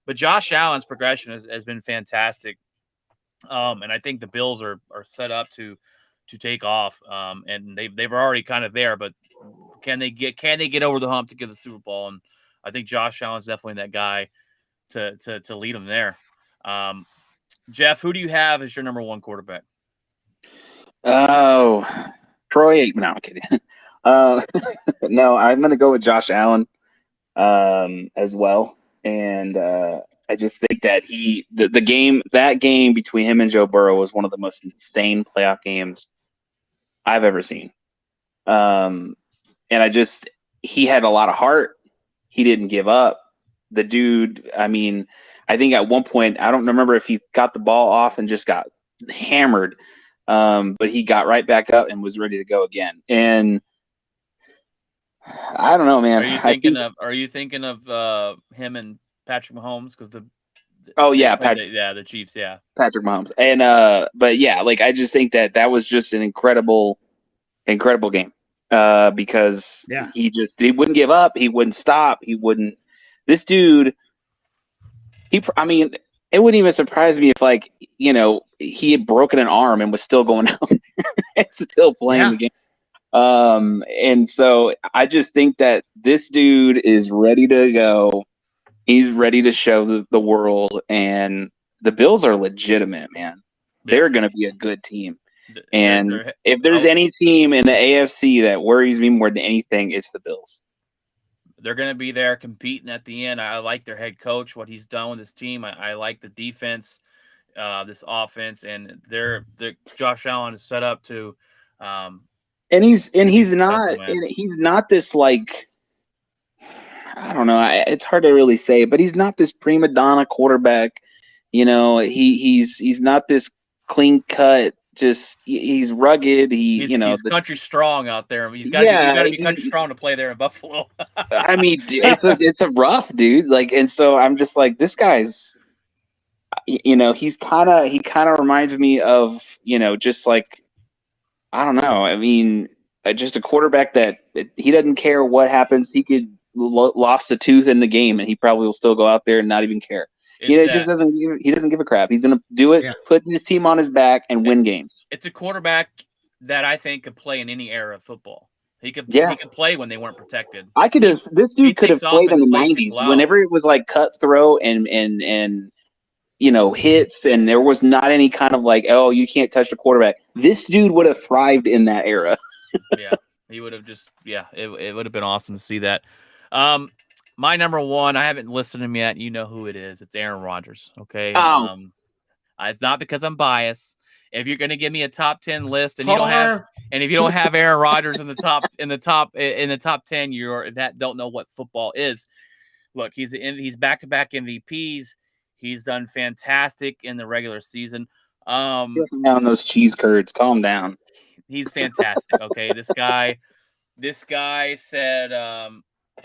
But Josh Allen's progression has been fantastic. And I think the Bills are set up to take off. And they've already kind of there, but can they get over the hump to get the Super Bowl? And I think Josh Allen's definitely that guy to lead them there. Jeff, who do you have as your number one quarterback? Oh, Troy Aikman. No, I'm kidding. No, I'm going to go with Josh Allen as well. And I just think that that game between him and Joe Burrow was one of the most insane playoff games I've ever seen. And he had a lot of heart. He didn't give up. The dude, I mean, I think at one point, I don't remember if he got the ball off and just got hammered, but he got right back up and was ready to go again. And I don't know, man. Are you thinking of him and Patrick Mahomes? Because the Chiefs, yeah. Patrick Mahomes. And but yeah, like I just think that was just an incredible game. Because he wouldn't give up, he wouldn't stop, this dude, I mean, it wouldn't even surprise me if, like, you know, he had broken an arm and was still going out there and still playing the game. And so I just think that this dude is ready to go. He's ready to show the world, and the Bills are legitimate, man. They're going to be a good team. And if there's any team in the AFC that worries me more than anything, it's the Bills. They're going to be there competing at the end. I like their head coach, what he's done with this team. I like the defense, this offense, and Josh Allen is set up to. And he's not this, like, I don't know. It's hard to really say, but he's not this prima donna quarterback. You know, he's not this clean cut. Just he's rugged. He's country strong out there. You got to be country strong to play there in Buffalo. I mean, it's a rough dude. Like, and so I'm just like, this guy's, you know, he kind of reminds me of, you know, just like, I don't know. I mean, just a quarterback that he doesn't care what happens. He could lost a tooth in the game, and he probably will still go out there and not even care. He doesn't give a crap. He's going to do it, put his team on his back, and win games. It's a quarterback that I think could play in any era of football. He could play when they weren't protected. This dude could have played in the 90s whenever it was like cutthroat and you know, hits, and there was not any kind of like, oh, you can't touch the quarterback. This dude would have thrived in that era. Yeah, he would have just it would have been awesome to see that. My number one, I haven't listed him yet. You know who it is. It's Aaron Rodgers. Okay. It's not because I'm biased. If you're going to give me a top 10 list and if you don't have Aaron Rodgers in the top 10, you're that don't know what football is. Look, he's back-to-back MVPs. He's done fantastic in the regular season. Down those cheese curds. Calm down. He's fantastic. Okay. This guy said,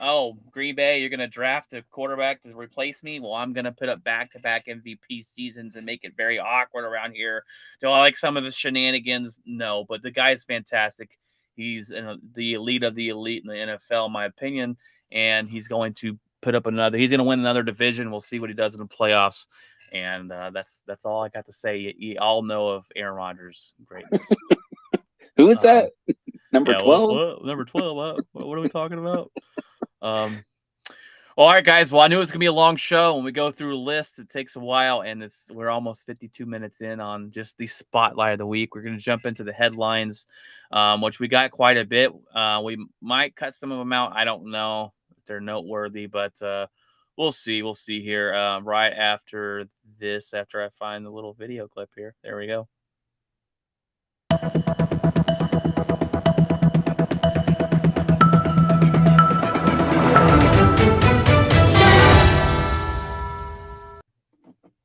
oh, Green Bay, you're going to draft a quarterback to replace me? Well, I'm going to put up back-to-back MVP seasons and make it very awkward around here. Do I like some of the shenanigans? No, but the guy's fantastic. He's the elite of the elite in the NFL, in my opinion, and he's going to he's going to win another division. We'll see what he does in the playoffs, and that's all I got to say. You all know of Aaron Rodgers' greatness. Who is that? Number 12? Number 12. What are we talking about? All right, guys. Well, I knew it was gonna be a long show. When we go through a list, it takes a while, and we're almost 52 minutes in on just the spotlight of the week. We're gonna jump into the headlines, which we got quite a bit. We might cut some of them out. I don't know if they're noteworthy, but we'll see. We'll see here right after this. After I find the little video clip here, there we go.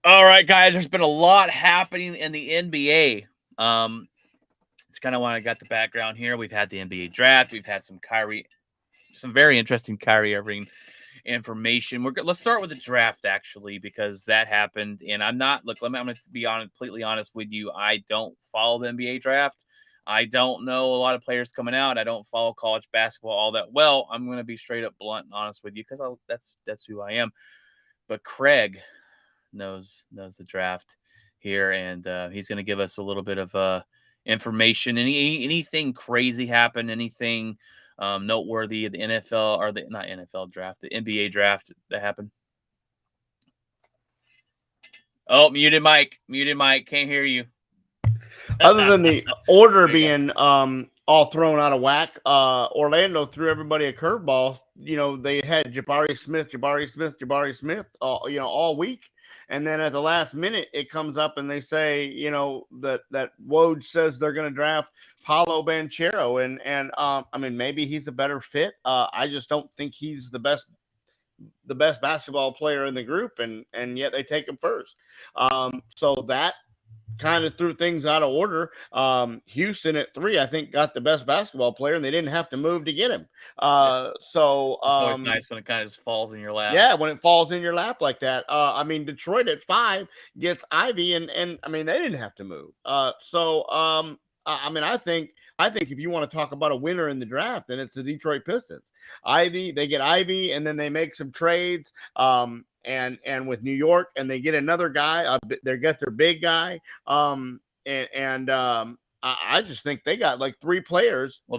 All right, guys, there's been a lot happening in the NBA. It's kind of why I got the background here. We've had the NBA draft. We've had some very interesting Kyrie Irving information. Let's start with the draft, actually, because that happened. And I'm going to be completely honest with you. I don't follow the NBA draft. I don't know a lot of players coming out. I don't follow college basketball all that well. I'm going to be straight up blunt and honest with you because that's who I am. But Craig knows the draft here, and he's going to give us a little bit of information. Anything crazy happened? Anything noteworthy? The NFL or not NFL draft, the NBA draft that happened. Oh, muted Mike. Can't hear you. Other than the order being all thrown out of whack, Orlando threw everybody a curveball. You know, they had Jabari Smith, all week. And then at the last minute, it comes up and they say, you know, that Woj says they're going to draft Paolo Banchero. And I mean, maybe he's a better fit. I just don't think he's the best the best basketball player in the group, and yet they take him first. So that kind of threw things out of order. Houston at 3, I think, got the best basketball player, and they didn't have to move to get him. So it's always nice when it kind of just falls in your lap. Yeah, when it falls in your lap like that. I mean, Detroit at 5 gets Ivy, and I mean they didn't have to move. I mean, I think if you want to talk about a winner in the draft, then it's the Detroit Pistons. They get Ivy, and then they make some trades. And with New York, and they get another guy. They get their big guy. I just think they got like 3 players. Well,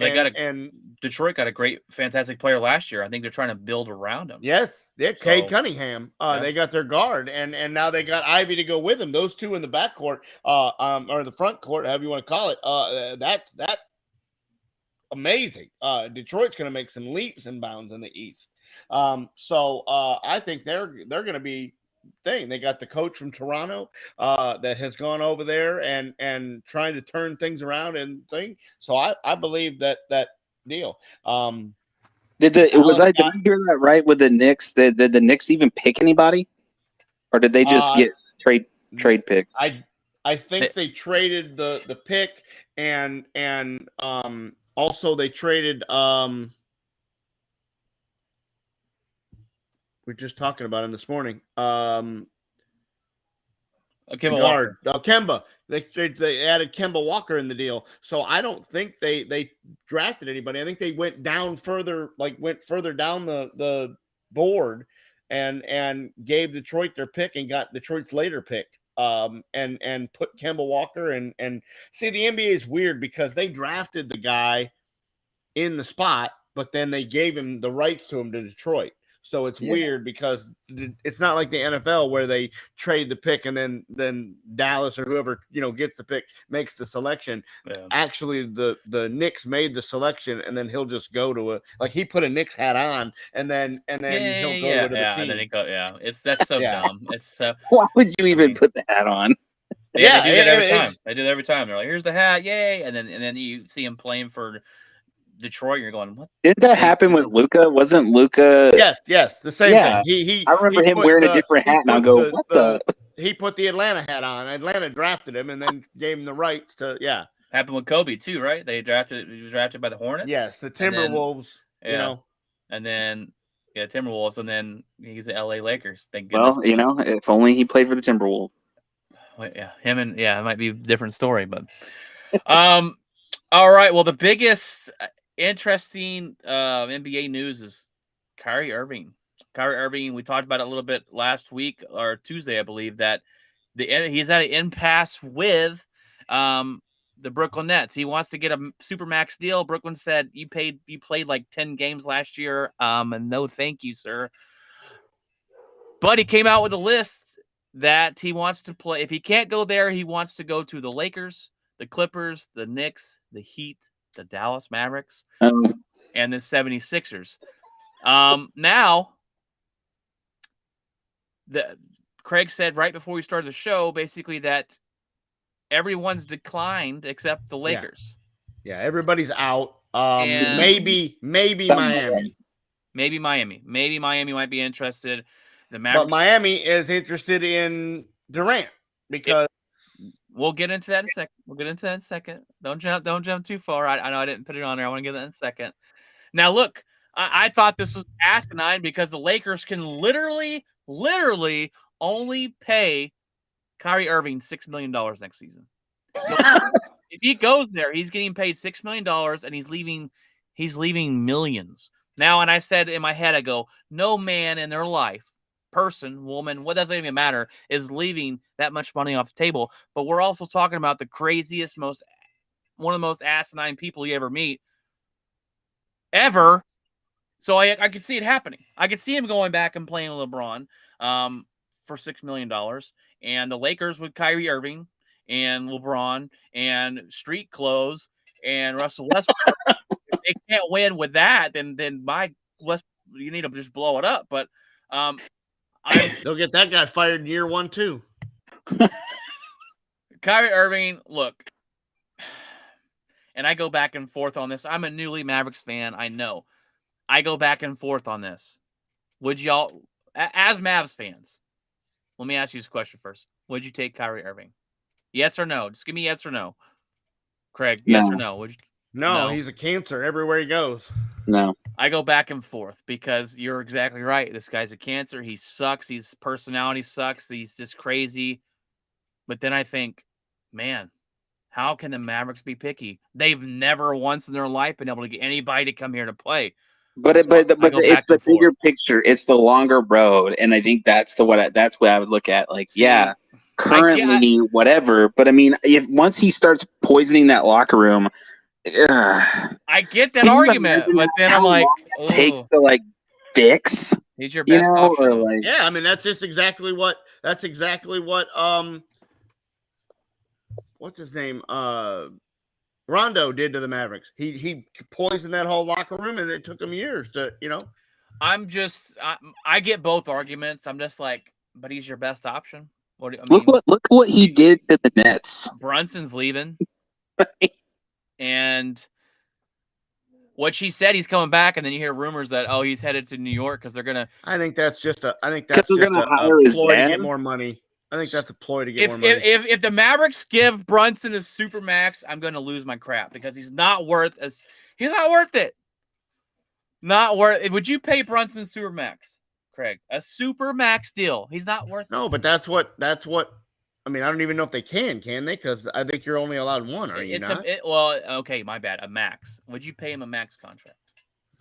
Detroit got a great, fantastic player last year. I think they're trying to build around him. Yes, Cade Cunningham. They got their guard, and now they got Ivy to go with them. Those 2 in the backcourt, or the front court, however you want to call it. That amazing. Detroit's going to make some leaps and bounds in the East. So I think they're going to be. They got the coach from Toronto that has gone over there and trying to turn things around and thing. So I believe that deal. Did I hear that right with the Knicks? Did the Knicks even pick anybody, or did they just get trade pick? I think they traded the pick and also they traded. We're just talking about him this morning. Kemba Walker. Kemba. They added Kemba Walker in the deal. So I don't think they drafted anybody. I think they went further down the board and gave Detroit their pick and got Detroit's later pick. And put Kemba Walker and see, the NBA is weird because they drafted the guy in the spot, but then they gave him the rights to him to Detroit. So it's weird because it's not like the NFL where they trade the pick and then Dallas or whoever gets the pick makes the selection. Yeah. Actually, the Knicks made the selection, and then he'll just go to he put a Knicks hat on, and then he'll go to the team. And then that's so dumb. It's so. Why would you even put the hat on? They do that every time. They do that every time. They're like, "Here's the hat, yay!" And then you see him playing for Detroit. You're going, what? Did that happen with Luka? Wasn't Luka? Yes, the same thing. I remember him wearing a different hat, and I'll go, what the? He put the Atlanta hat on. Atlanta drafted him, and then gave him the rights to. Happened with Kobe too, right? He was drafted by the Hornets. Yes, the Timberwolves. And then Timberwolves, and then he's the LA Lakers. Thank goodness. Well, if only he played for the Timberwolves. It might be a different story, but all right. Well, the biggest interesting NBA news is Kyrie Irving. We talked about it a little bit last week or Tuesday, I believe, that he's at an impasse with the Brooklyn Nets. He wants to get a supermax deal. Brooklyn said, you played like 10 games last year, and no thank you, sir. But he came out with a list that he wants to play. If he can't go there, he wants to go to the Lakers, the Clippers, the Knicks, the Heat, the Dallas Mavericks, and the 76ers. Now, Craig said right before we started the show, basically, that everyone's declined except the Lakers. Yeah, everybody's out. Maybe Miami. Maybe Miami might be interested. The Mavericks, but Miami is interested in Durant because we'll get into that in a second. Don't jump too far. I know I didn't put it on there. I want to get that in a second. Now, look, I thought this was asinine because the Lakers can literally only pay Kyrie Irving $6 million next season. So if he goes there, he's getting paid $6 million, and he's leaving millions. Now, and I said in my head, I go, no man in their life, person, woman, what doesn't even matter, is leaving that much money off the table. But we're also talking about the craziest, one of the most asinine people you ever meet ever. So I could see it happening. I could see him going back and playing with LeBron for $6 million, and the Lakers with Kyrie Irving and LeBron and street clothes and Russell Westbrook. If they can't win with that, then you need to just blow it up. But they'll get that guy fired in year 1 too. Kyrie Irving, look, and I go back and forth on this. I'm a newly Mavericks fan. I know. I go back and forth on this. would y'all, as Mavs fans, let me ask you this question first. Would you take Kyrie Irving? Yes or no? Just give me yes or no. Craig, yes or no? Would you? No, he's a cancer everywhere he goes. No. I go back and forth because you're exactly right. This guy's a cancer. He sucks. His personality sucks. He's just crazy. But then I think, man, how can the Mavericks be picky? They've never once in their life been able to get anybody to come here to play. But it's the bigger picture. It's the longer road, and I think that's what I would look at. Like, yeah, currently whatever. But I mean, if once he starts poisoning that locker room, I get that argument, but then I'm like, take to like fix. He's your best option. Like, yeah, I mean that's exactly what what's his name? Rondo did to the Mavericks. He poisoned that whole locker room, and it took him years to, I get both arguments. I'm just like, but he's your best option. Look what he did to the Nets. Brunson's leaving. And what she said, he's coming back, and then you hear rumors that he's headed to New York because they're gonna. I think that's just a ploy to get more money. I think that's a ploy to get more money. If the Mavericks give Brunson a supermax, I'm gonna lose my crap because he's not worth it. Not worth. Would you pay Brunson supermax, Craig? A supermax deal? He's not worth. No, but that's what. I mean, I don't even know if they can they? Because I think you're only allowed one. Are you not? Okay, my bad. A max. Would you pay him a max contract?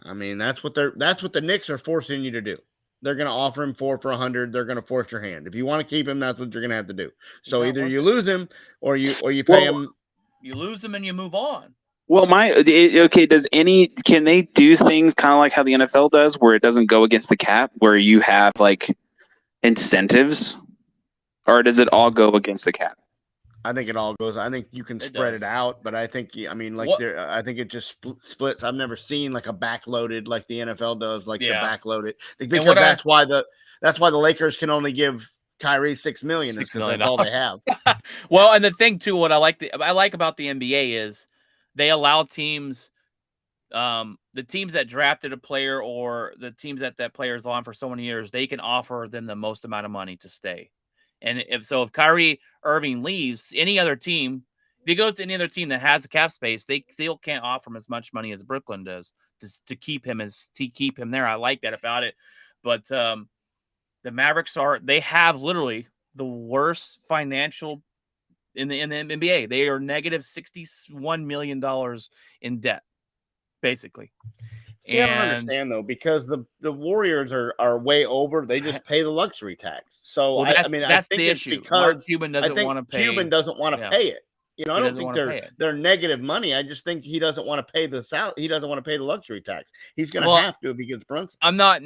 I mean, that's what the Knicks are forcing you to do. They're going to offer him 4 for $100. They're going to force your hand. If you want to keep him, that's what you're going to have to do. So either you lose him or you pay him. You lose him and you move on. Well, can they do things kind of like how the NFL does, where it doesn't go against the cap, where you have like incentives? Or does it all go against the cap? I think it all goes. I think you can spread it out, but I think I think it just splits. I've never seen like a backloaded like the NFL does, like the backloaded, because that's why the Lakers can only give Kyrie $6 million. $6 million. That's all they have. Well, and the thing too, what I like about the NBA is they allow teams, the teams that drafted a player or the teams that player is on for so many years, they can offer them the most amount of money to stay. And if Kyrie Irving leaves any other team, if he goes to any other team that has the cap space, they still can't offer him as much money as Brooklyn does to keep him there. I like that about it. But the Mavericks they have literally the worst financial in the NBA. They are negative $61 million in debt, basically. See, I don't understand though, because the Warriors are way over. They just pay the luxury tax. So I think the it's issue. because Cuban doesn't want to pay. Cuban doesn't want to pay it. I don't think they're negative money. I just think he doesn't want to pay he doesn't want to pay the luxury tax. He's going to have to if he gets Brunson. I'm not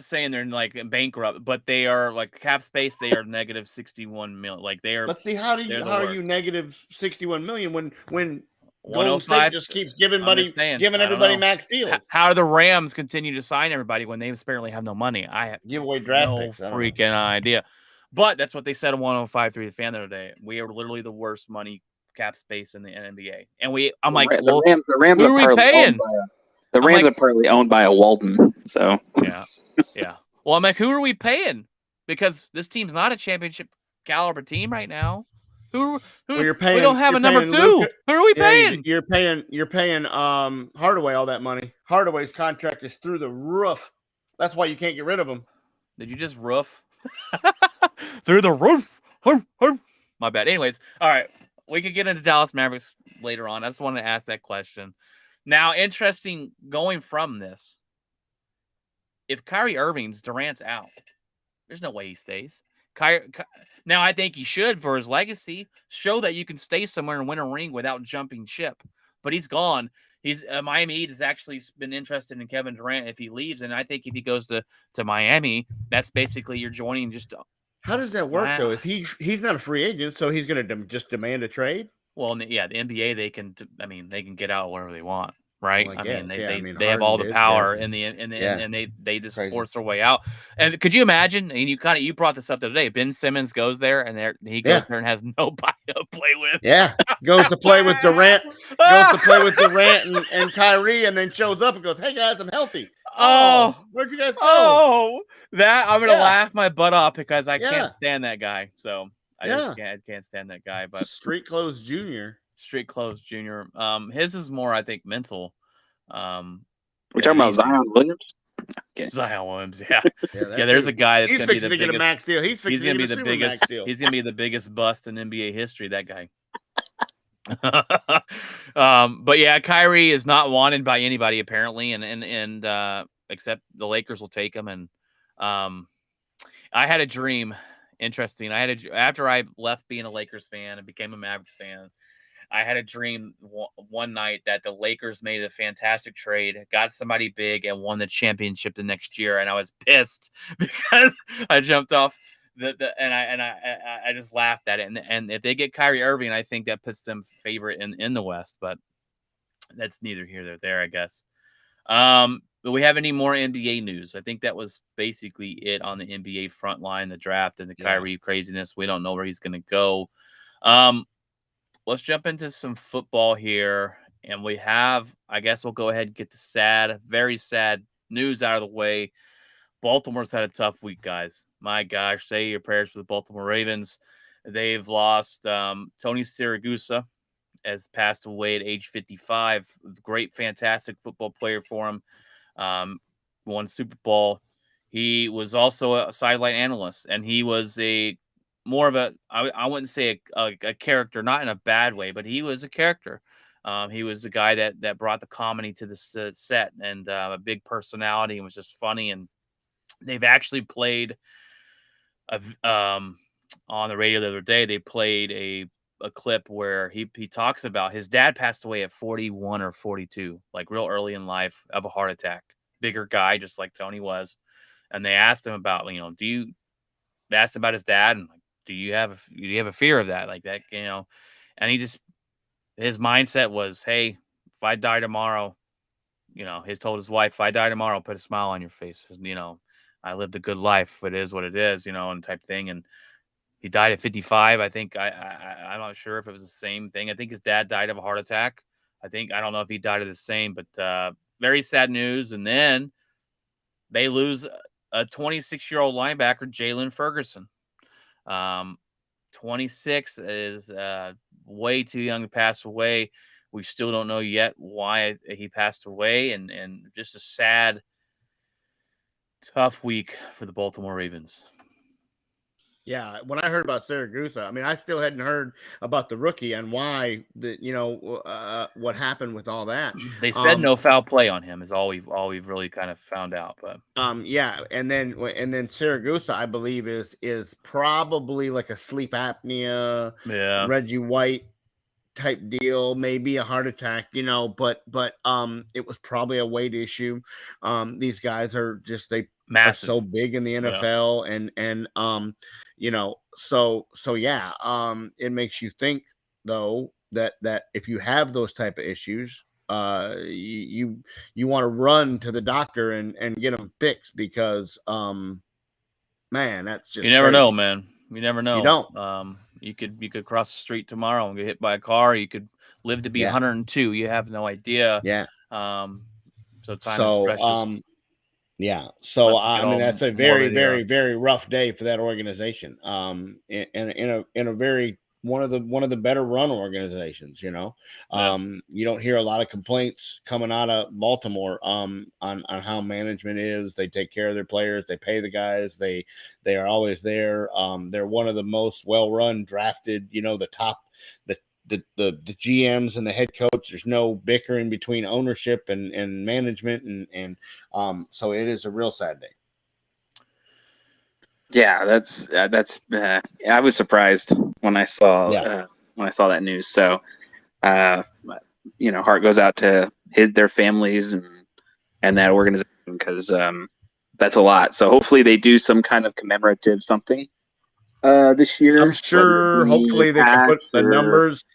saying they're like bankrupt, but they are like cap space. They are negative 61 million. Like they are. Let's see how are you negative 61 million when Golden State just keeps giving everybody max deals. How do the Rams continue to sign everybody when they apparently have no money? I have give away draft picks. No freaking idea. But that's what they said on 105.3 The Fan the other day. We are literally the worst money cap space in the NBA, and the Rams who are we paying? The Rams are partly owned by a Walton. So yeah. Well, I'm like, who are we paying? Because this team's not a championship caliber team right now. Who you're paying, we don't have a number 2. Who are we paying? You're paying Hardaway all that money. Hardaway's contract is through the roof. That's why you can't get rid of him. Did you just roof? Through the roof. My bad. Anyways, all right. We could get into Dallas Mavericks later on. I just wanted to ask that question. Now, interesting going from this. If Kyrie Irving's Durant's out, there's no way he stays. Now, I think he should, for his legacy, show that you can stay somewhere and win a ring without jumping ship. But he's gone. He's Miami Heat has actually been interested in Kevin Durant if he leaves, and I think if he goes to Miami, that's basically you're joining just. How does that work though? Is he's not a free agent, so he's going to just demand a trade? Well, yeah, the NBA they can get out wherever they want. Right? Well, they have all the power and they just force their way out. And could you imagine? And you brought this up the other day. Ben Simmons goes there and he goes there and has nobody to play with. Yeah, goes to play with Durant. Goes to play with Durant and Kyrie, and then shows up and goes, "Hey guys, I'm healthy." where'd you guys go? Oh, that I'm gonna Yeah. laugh my butt off because I Yeah. can't stand that guy. So I Yeah. just can't stand that guy. But Street Clothes Junior. Street Clothes Junior. His is more, I think, mental. We're than talking about anything. Zion Williams. Okay. Zion Williams, yeah. that Yeah, there's a dude, guy that's he's gonna be fixing the to get a biggest. max deal. He's He's fixing gonna to be get a the super biggest. max deal. He's gonna be the biggest bust in NBA history. That guy. But yeah, Kyrie is not wanted by anybody apparently, and except the Lakers will take him. And I had a dream. Interesting. After I left being a Lakers fan and became a Mavericks fan, I had a dream one night that the Lakers made a fantastic trade, got somebody big, and won the championship the next year. And I was pissed because I jumped off and I just laughed at it. And if they get Kyrie Irving, I think that puts them favorite in the West. But that's neither here nor there, I guess. Do we have any more NBA news? I think that was basically it on the NBA front line, the draft and the Kyrie craziness. We don't know where he's going to go. Let's jump into some football here. And we have, I guess we'll go ahead and get the very sad news out of the way. Baltimore's had a tough week, guys. My gosh, say your prayers for the Baltimore Ravens. They've lost Tony Siragusa, has passed away at age 55. Great, fantastic football player for him. Won Super Bowl. He was also a sideline analyst, and he was more of a, I wouldn't say a character, not in a bad way, but he was a character. He was the guy that brought the comedy to the set, and a big personality, and was just funny. And they've actually played on the radio the other day. They played a clip where he talks about his dad passed away at 41 or 42, like real early in life, of a heart attack. Bigger guy, just like Tony was. And they asked him about, they asked about his dad, and like, do you have a fear of that? Like that, and his mindset was, hey, if I die tomorrow, he's told his wife, if I die tomorrow, put a smile on your face. I lived a good life. It is what it is, and type thing. And he died at 55. I think I'm not sure if it was the same thing. I think his dad died of a heart attack. I don't know if he died of the same, but very sad news. And then they lose a 26-year-old linebacker, Jalen Ferguson. 26 is way too young to pass away. We still don't know yet why he passed away, and just a sad, tough week for the Baltimore Ravens. Yeah, when I heard about Siragusa, I mean, I still hadn't heard about the rookie and why what happened with all that. They said no foul play on him is all we've really kind of found out. But yeah, and then Siragusa, I believe, is probably like a sleep apnea, Reggie White type deal, maybe a heart attack, but it was probably a weight issue. These guys are just massive. Are so big in the NFL, and so yeah, it makes you think though that if you have those type of issues, you want to run to the doctor and get them fixed, because man, that's just, you never crazy. know, man. You never know. You don't. You could cross the street tomorrow and get hit by a car. You could live to be 102. You have no idea. Yeah. So time is precious. Yeah. So I mean, that's a very, very, very rough day for that organization. In a very one of the better run organizations. You don't hear a lot of complaints coming out of Baltimore on how management is. They take care of their players. They pay the guys. They are always there. They're one of the most well run, drafted. The top the GMs and the head coach. There's no bickering between ownership and management, and so it is a real sad day. Yeah, that's I was surprised when I saw that news. So heart goes out to their families and that organization, because that's a lot. So hopefully they do some kind of commemorative something this year. I'm sure hopefully they can put the numbers.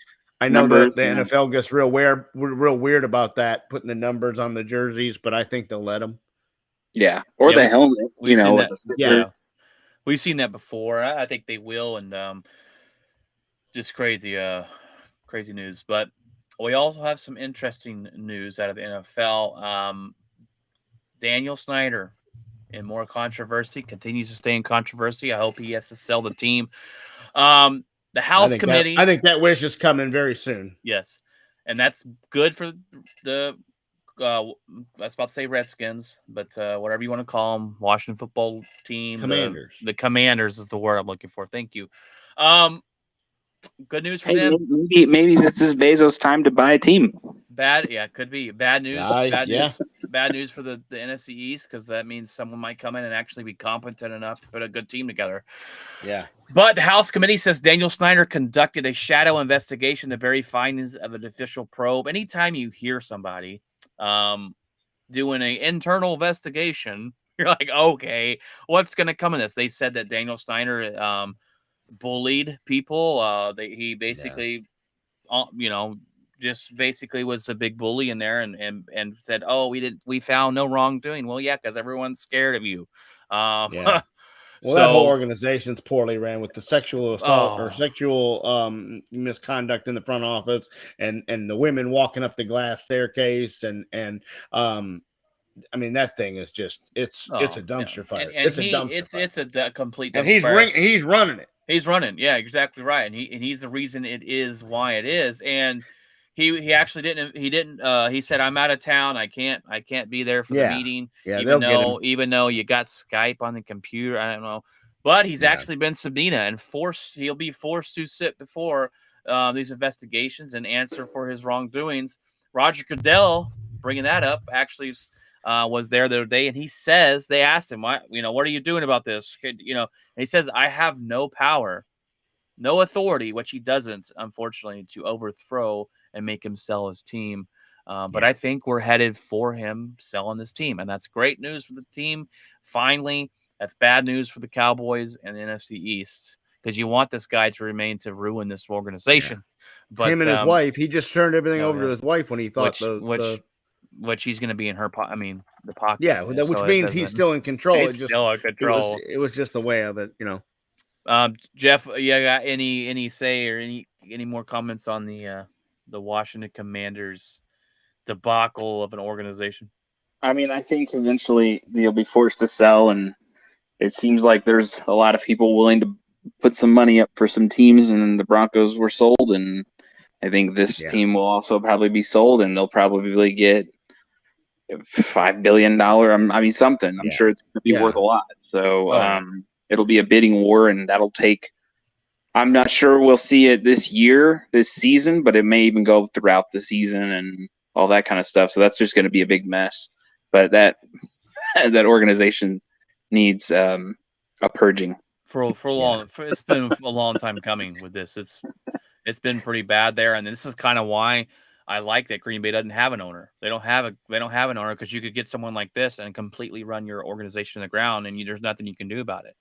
I know that the NFL gets real weird about that, putting the numbers on the jerseys, but I think they'll let them. Yeah, or the helmet. We've seen that before. I think they will, and just crazy news. But we also have some interesting news out of the NFL. Daniel Snyder in more controversy, continues to stay in controversy. I hope he has to sell the team. The House Committee. I think that wish is coming very soon. Yes. And that's good for the I was about to say Redskins, but whatever you want to call them, Washington football team. Commanders. The Commanders is the word I'm looking for. Thank you. Good news for Hey, them. maybe this is Bezos' time to buy a team. Bad, yeah, could be bad news. Yeah. Bad news for the NFC East, because that means someone might come in and actually be competent enough to put a good team together. Yeah. But the House Committee says Daniel Snyder conducted a shadow investigation to bury findings of an official probe. Anytime you hear somebody doing an internal investigation, you're like, okay, what's going to come of this? They said that Daniel Snyder bullied people. He basically, just basically was the big bully in there and said, oh, we found no wrongdoing. Well, yeah, because everyone's scared of you. Yeah. Well, that whole organization's poorly ran with the sexual assault or sexual misconduct in the front office, and the women walking up the glass staircase, and I mean, that thing is just it's a dumpster fire. It's a dumpster fire. It's a complete dumpster and he's fire. He's running it. He's running. Yeah, exactly right. And he's the reason it is why it is. And he actually didn't. He said, I'm out of town. I can't be there for the meeting. Yeah, even though you got Skype on the computer. I don't know. But he's actually been subpoenaed and he'll be forced to sit before these investigations and answer for his wrongdoings. Roger Goodell, bringing that up, actually was there the other day, and he says they asked him, what are you doing about this? And he says, I have no power, no authority, which he doesn't, unfortunately, to overthrow and make him sell his team. But I think we're headed for him selling this team, and that's great news for the team. Finally, that's bad news for the Cowboys and the NFC East, because you want this guy to remain to ruin this organization. But him and his wife, he just turned everything over to his wife when he thought which he's going to be in her pocket. I mean, the pocket. Yeah, which means he's still in control. He's still in control. It was just the way of it, Jeff, you got any say or any more comments on the Washington Commanders debacle of an organization? I mean, I think eventually they'll be forced to sell, and it seems like there's a lot of people willing to put some money up for some teams, and the Broncos were sold, and I think this team will also probably be sold, and they'll probably get $5 billion. I mean, something. I'm sure it's going to be worth a lot. So it'll be a bidding war, and that'll take. I'm not sure we'll see it this season, but it may even go throughout the season and all that kind of stuff. So that's just going to be a big mess. But that organization needs a purging. It's been a long time coming with this. It's been pretty bad there, and this is kind of why I like that Green Bay doesn't have an owner. They don't have an owner, because you could get someone like this and completely run your organization to the ground, and there's nothing you can do about it.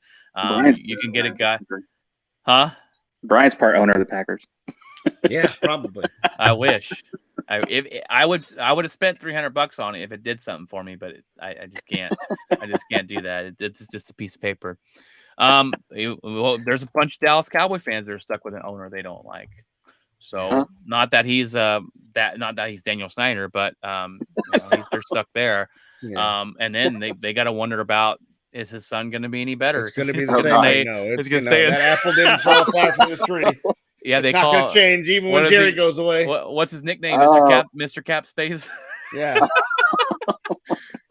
You can get a guy, huh? Brian's part owner of the Packers. Yeah, probably. I wish. I would have spent $300 on it if it did something for me, but I just can't. I just can't do that. It's just a piece of paper. There's a bunch of Dallas Cowboy fans that are stuck with an owner they don't like. So not that he's Daniel Snyder, but they're stuck there. Yeah. And then they got to wonder about, is his son going to be any better? It's going to be the same. It's going to stay. That apple didn't fall far from the tree. Yeah, it's not going to change even when Jerry goes away. What's his nickname? Mr. Cap Space. Yeah.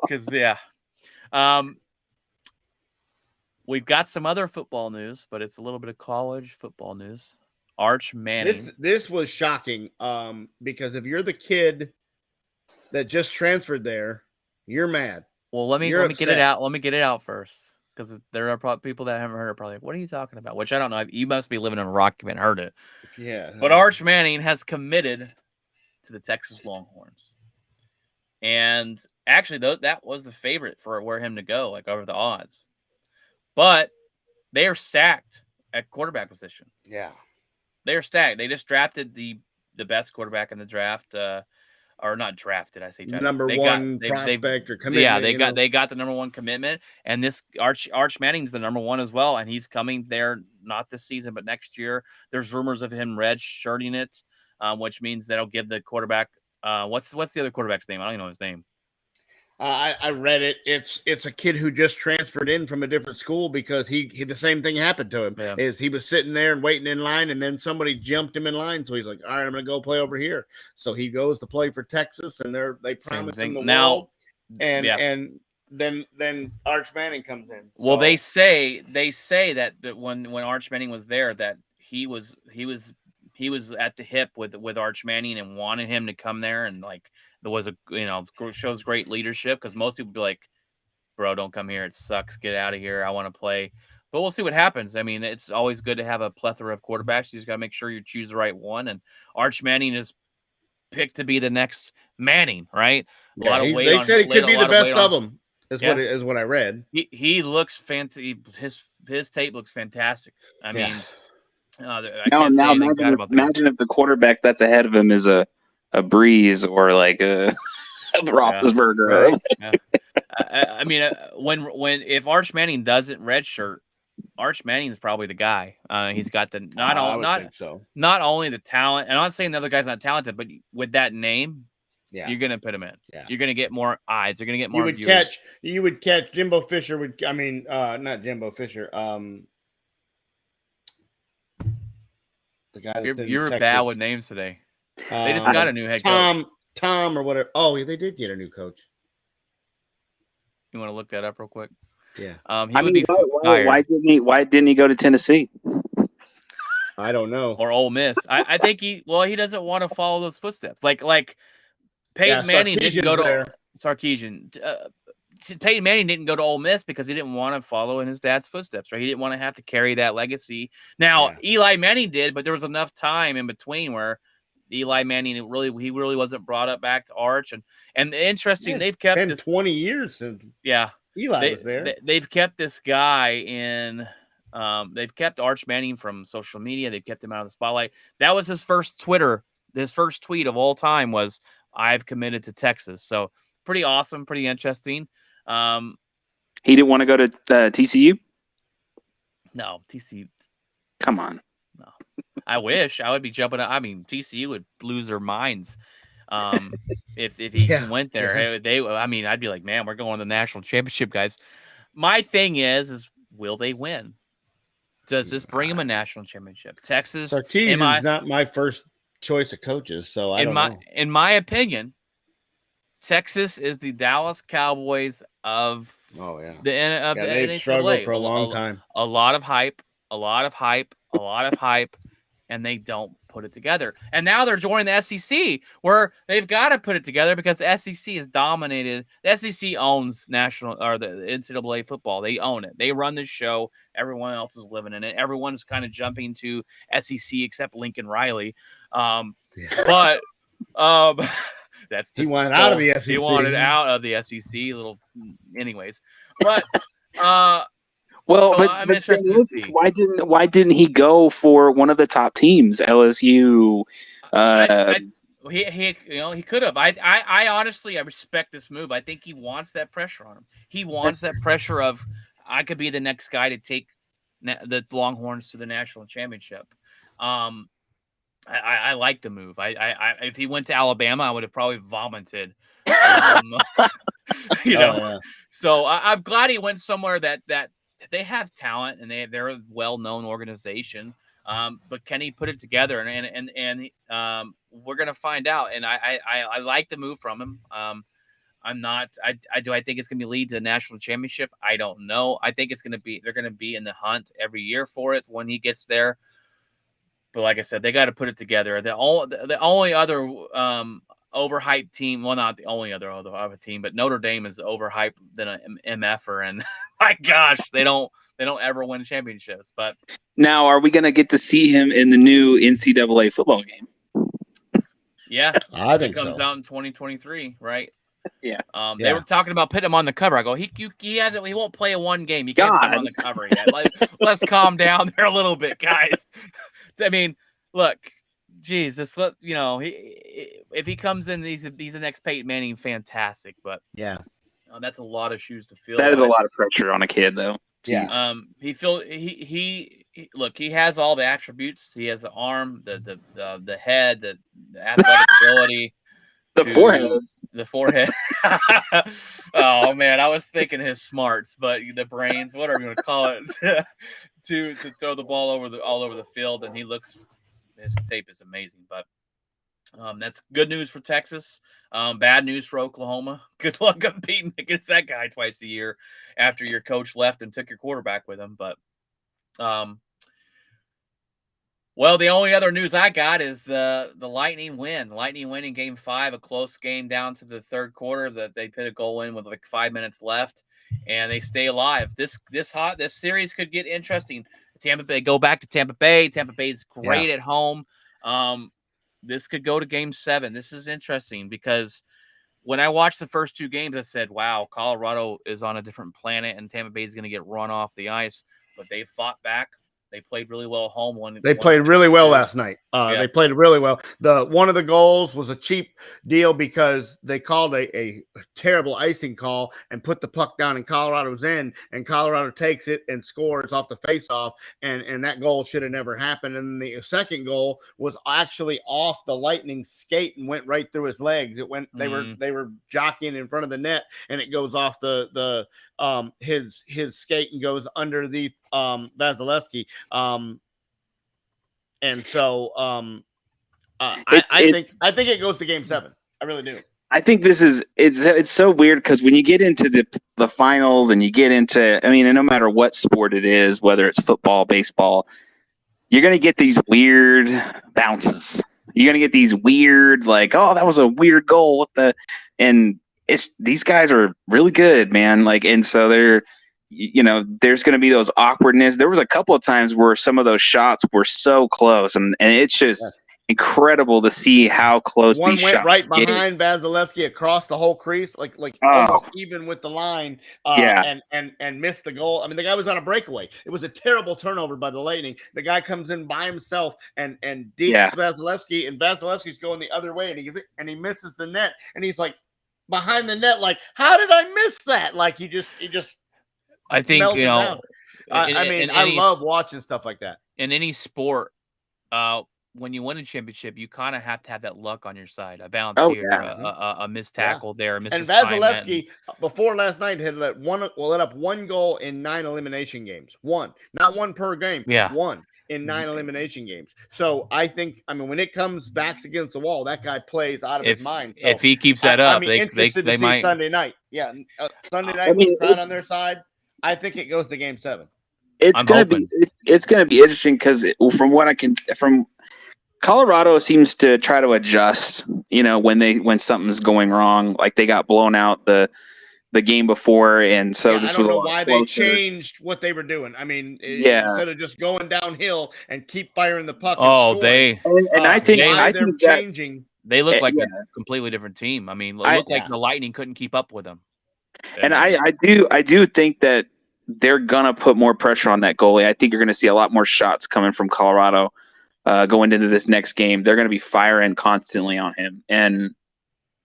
Because we've got some other football news, but it's a little bit of college football news. Arch Manning. This was shocking because if you're the kid that just transferred there, you're mad. Well, let me get it out. Let me get it out first, because there are probably people that haven't heard it. Probably, what are you talking about? Which I don't know. You must be living in a rock. You haven't heard it. Yeah. But Arch Manning has committed to the Texas Longhorns, and actually, that was the favorite for where him to go, like over the odds. But they are stacked at quarterback position. Yeah. They are stacked. They just drafted the best quarterback in the draft. Or not drafted, I say drafted. Number one prospect or commitment. Yeah, they got the number one commitment, and this Arch Manning's the number one as well, and he's coming there not this season but next year. There's rumors of him red-shirting it, which means that'll give the quarterback. What's the other quarterback's name? I don't even know his name. I read it. It's a kid who just transferred in from a different school because he the same thing happened to him. Yeah. Is he was sitting there and waiting in line, and then somebody jumped him in line. So he's like, "All right, I'm going to go play over here." So he goes to play for Texas, and they promise him the world, and then Arch Manning comes in. Well, they say that when Arch Manning was there, that he was at the hip with Arch Manning and wanted him to come there, and like there was shows great leadership, because most people be like, bro, don't come here, it sucks, get out of here, I want to play. But we'll see what happens. I mean, it's always good to have a plethora of quarterbacks. You just got to make sure you choose the right one, and Arch Manning is picked to be the next Manning, right? A lot of weight. They said he could be the best of them. Is what I read. He looks fantastic. His tape looks fantastic. I mean, imagine if the quarterback that's ahead of him is a Breeze or like a Roethlisberger. Yeah. I mean, if Arch Manning doesn't redshirt, Arch Manning is probably the guy. He's got the not only the talent, and I'm not saying the other guy's not talented, but with that name, you're gonna put him in. Yeah. You're gonna get more eyes. You're gonna get more. You would catch Jimbo Fisher. Not Jimbo Fisher. The guy. You're bad with names today. They just got a new head coach. Tom or whatever. Oh, they did get a new coach. You want to look that up real quick? Yeah. Why didn't he go to Tennessee? I don't know. Or Ole Miss. I think he doesn't want to follow those footsteps. Like Peyton Manning didn't go to Sarkisian. Peyton Manning didn't go to Ole Miss because he didn't want to follow in his dad's footsteps, right? He didn't want to have to carry that legacy. Now, Eli Manning did, but there was enough time in between where Eli Manning he really wasn't brought up back to Arch. And interesting, they've kept 20 years since Eli was there. They've kept this guy in. They've kept Arch Manning from social media. They've kept him out of the spotlight. That was his first tweet of all time was, "I've committed to Texas." So pretty awesome, pretty interesting. He didn't want to go to TCU? No, TCU. Come on. No. I wish. I would be jumping up. I mean, TCU would lose their minds if he went there. I'd be like, man, we're going to the national championship, guys. My thing is will they win? Does this bring him a national championship? Texas. Sarkisian's not my first choice of coaches, so I don't know. In my opinion, Texas is the Dallas Cowboys of the they've struggled for a long time. A lot of hype, and they don't put it together. And now they're joining the SEC, where they've got to put it together because the SEC is dominated. The SEC owns the NCAA football. They own it. They run the show. Everyone else is living in it. Everyone's kind of jumping to SEC except Lincoln Riley. But he wanted out of the SEC. He wanted out of the SEC. Anyways, but I'm interested to see. Why didn't he go for one of the top teams, LSU? He could have. I honestly respect this move. I think he wants that pressure on him. He wants that pressure of I could be the next guy to take the Longhorns to the national championship. I like the move. If he went to Alabama, I would have probably vomited. So I'm glad he went somewhere that they have talent and they're a well-known organization. But can he put it together? And we're gonna find out. And I like the move from him. Do I think it's gonna be lead to a national championship? I don't know. I think they're gonna be in the hunt every year for it when he gets there. But like I said, they got to put it together. The only other overhyped team, well, not the only other team, but Notre Dame is overhyped than an MFer, and my gosh, they don't ever win championships. But now, are we going to get to see him in the new NCAA football game? Yeah, I think it comes out in 2023, right? Yeah. They were talking about putting him on the cover. I go, he won't play one game. You can't put him on the cover yet. Let's calm down there a little bit, guys. I mean, look, Jesus, if he comes in, he's the next Peyton Manning, fantastic. But that's a lot of shoes to fill. That is a lot of pressure on a kid, though. Yeah. He has all the attributes. He has the arm, the head, the athletic ability, the forehead. The forehead Oh man, I was thinking his smarts, but the brains, whatever you want to call it, to throw the ball all over the field, and his tape is amazing. But that's good news for Texas. Bad news for Oklahoma. Good luck competing against that guy twice a year after your coach left and took your quarterback with him. But well, the only other news I got is the Lightning win. Lightning win in Game 5, a close game down to the third quarter that they put a goal in with like 5 minutes left, and they stay alive. This series could get interesting. Tampa Bay, go back to Tampa Bay. Tampa Bay's great at home. This could go to Game 7. This is interesting because when I watched the first two games, I said, "Wow, Colorado is on a different planet, and Tampa Bay is going to get run off the ice." But they fought back. They played really well at home. They played really well last night. They played really well. One of the goals was a cheap deal because they called a terrible icing call and put the puck down in Colorado's end, and Colorado takes it and scores off the faceoff, and that goal should have never happened. And the second goal was actually off the Lightning skate and went right through his legs. It went. They were jockeying in front of the net, and it goes off his skate and goes underneath Vasilevsky. And so I think it goes to Game 7. I really do. I think it's so weird because when you get into the finals and you get into, I mean, and no matter what sport it is, whether it's football, baseball, you're gonna get these weird bounces. You're gonna get these weird, like, oh, that was a weird goal. And these guys are really good, man. Like, and so they're. There's going to be those awkwardness. There was a couple of times where some of those shots were so close, and it's just incredible to see how close one these went shots right behind Vasilevsky across the whole crease, like almost even with the line, and missed the goal. I mean, the guy was on a breakaway. It was a terrible turnover by the Lightning. The guy comes in by himself and dekes Vasilevsky, and Vasilevsky's going the other way, and he misses the net, and he's like behind the net, like, how did I miss that? Like he just. I think, I love watching stuff like that. In any sport, when you win a championship, you kind of have to have that luck on your side. A bounce here, a missed tackle there, a missed assignment. And Vasilevsky, before last night, had let up one goal in 9 elimination games. One. Not one per game. Yeah. One in 9 elimination games. So I think, when it comes backs against the wall, that guy plays out of his mind. So if he keeps that up, they might see Sunday night. Yeah. Sunday night with the crowd on their side. I think it goes to Game 7. It's gonna be interesting because from Colorado seems to try to adjust. When something's going wrong, like they got blown out the game before, and so this was. I don't know why they changed what they were doing. Instead of just going downhill and keep firing the puck. I think they're changing. They look like a completely different team. It looked like the Lightning couldn't keep up with them. And I do think that they're gonna put more pressure on that goalie. I think you're gonna see a lot more shots coming from Colorado going into this next game. They're gonna be firing constantly on him. And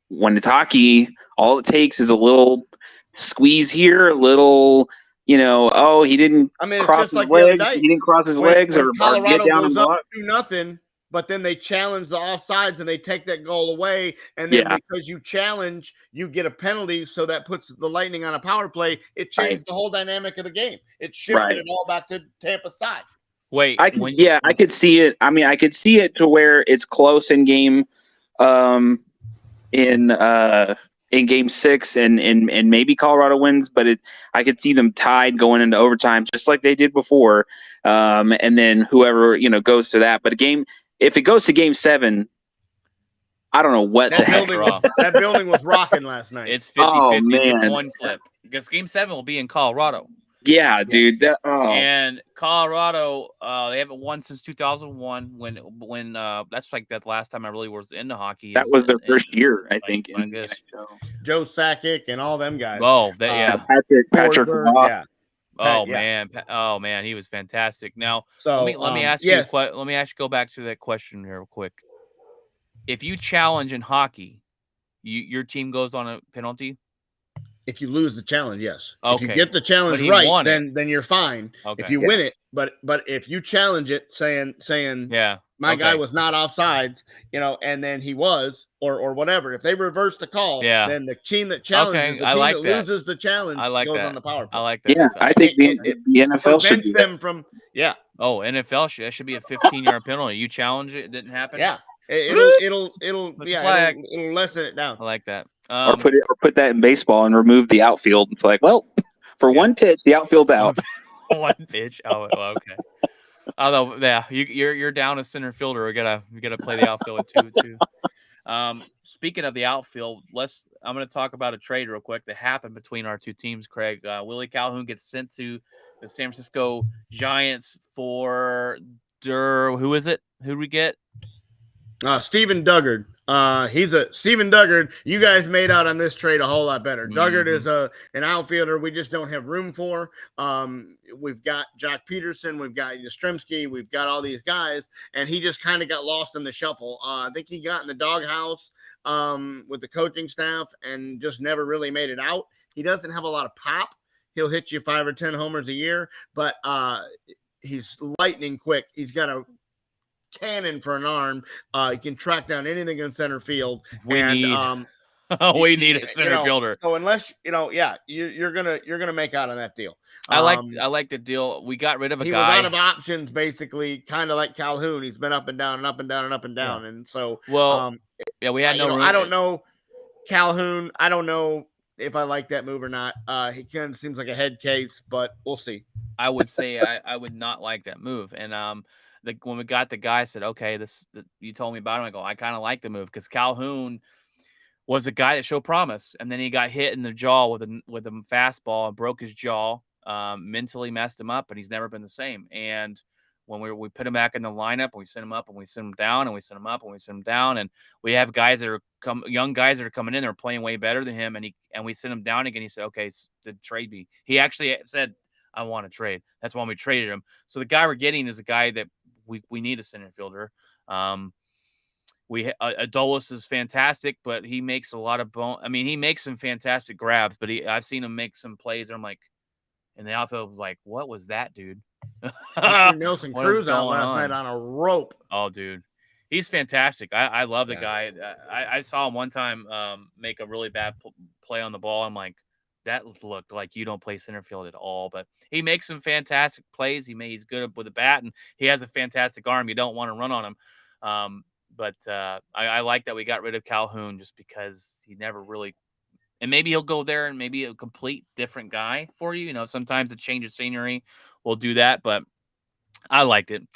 when it's hockey, all it takes is a little squeeze here, a little, he didn't cross his legs. He didn't cross his legs or get down and block. 2-0. But then they challenge the offsides and they take that goal away. And then because you challenge, you get a penalty. So that puts the Lightning on a power play. It changed the whole dynamic of the game. It shifted it all back to Tampa's side. I could see it. I could see it to where it's close in game in Game 6 and maybe Colorado wins, but I could see them tied going into overtime just like they did before. And then whoever, goes to that. But if it goes to Game 7, I don't know what the heck. That building was rocking last night. It's 50-50. It's a coin flip. Because Game 7 will be in Colorado. Yeah, dude. And Colorado, they haven't won since 2001 when that's like that last time I really was into hockey. That was their first year, I think. Joe Sakic and all them guys. Oh, Patrick. Man, he was fantastic. Now, so let me ask you. Let me go back to that question here real quick. If you challenge in hockey, your team goes on a penalty. If you lose the challenge, yes. If you Okay. get the challenge But he right, won it. then you're fine. Okay. If you win it, but if you challenge it, saying Yeah. my Okay. guy was not offsides, and then he was, or whatever. If they reverse the call, Yeah. then the team that challenges, Okay, the I team like that that. loses the challenge I like goes that. on the power play. I like that. Yeah, I think It the NFL should prevents do that. them from Oh, NFL that should be a 15-yard penalty. You challenge it, it didn't happen. Yeah. Whoop! It'll That's a flag. it'll lessen it down. I like that. Or put that in baseball and remove the outfield. It's like, well, for one pitch, the outfield's out. One pitch. Oh, okay. Although, yeah, you're down a center fielder. We gotta play the outfield too. Speaking of the outfield, I'm going to talk about a trade real quick that happened between our two teams. Craig, Willie Calhoun gets sent to the San Francisco Giants for who is it? Who do we get? Steven Duggard. Steven Duggard. You guys made out on this trade a whole lot better. Duggard is an outfielder we just don't have room for. We've got Jock Peterson, we've got Yastrzemski, we've got all these guys, and he just kind of got lost in the shuffle. I think he got in the doghouse with the coaching staff and just never really made it out. He doesn't have a lot of pop. He'll hit you 5 or 10 homers a year, but he's lightning quick. He's got a cannon for an arm. He can track down anything in center field. We need a center fielder. So unless you're gonna make out on that deal. I like the deal. We got rid of a guy. He was out of options, basically, kind of like Calhoun. He's been up and down and up and down and up and down, and so we had no room. I don't know Calhoun. I don't know if I like that move or not. He kind of seems like a head case, but we'll see. I would say I would not like that move, and when we got the guy, I said, okay, you told me about him. I go, I kind of like the move because Calhoun was a guy that showed promise, and then he got hit in the jaw with a fastball and broke his jaw, mentally messed him up, and he's never been the same. And when we put him back in the lineup, we sent him up and we sent him down, and we sent him up and we sent him down, and we have guys that are young guys that are coming in, they're playing way better than him, and we sent him down again. He said, okay, the trade me. He actually said, I want to trade. That's why we traded him. So the guy we're getting is a guy that we need a center fielder. Adolis is fantastic, but he makes a lot of he makes some fantastic grabs, but I've seen him make some plays. I'm like, in the outfield, like, what was that, dude? Nelson Cruz out last night on a rope. Oh, dude, he's fantastic. I love the guy. I saw him one time make a really bad play on the ball. I'm like, that looked like you don't play center field at all, but he makes some fantastic plays. He's good with a bat, and he has a fantastic arm. You don't want to run on him. But I like that we got rid of Calhoun just because he never really, and maybe he'll go there and maybe a complete different guy for you. Sometimes the change of scenery will do that, but I liked it.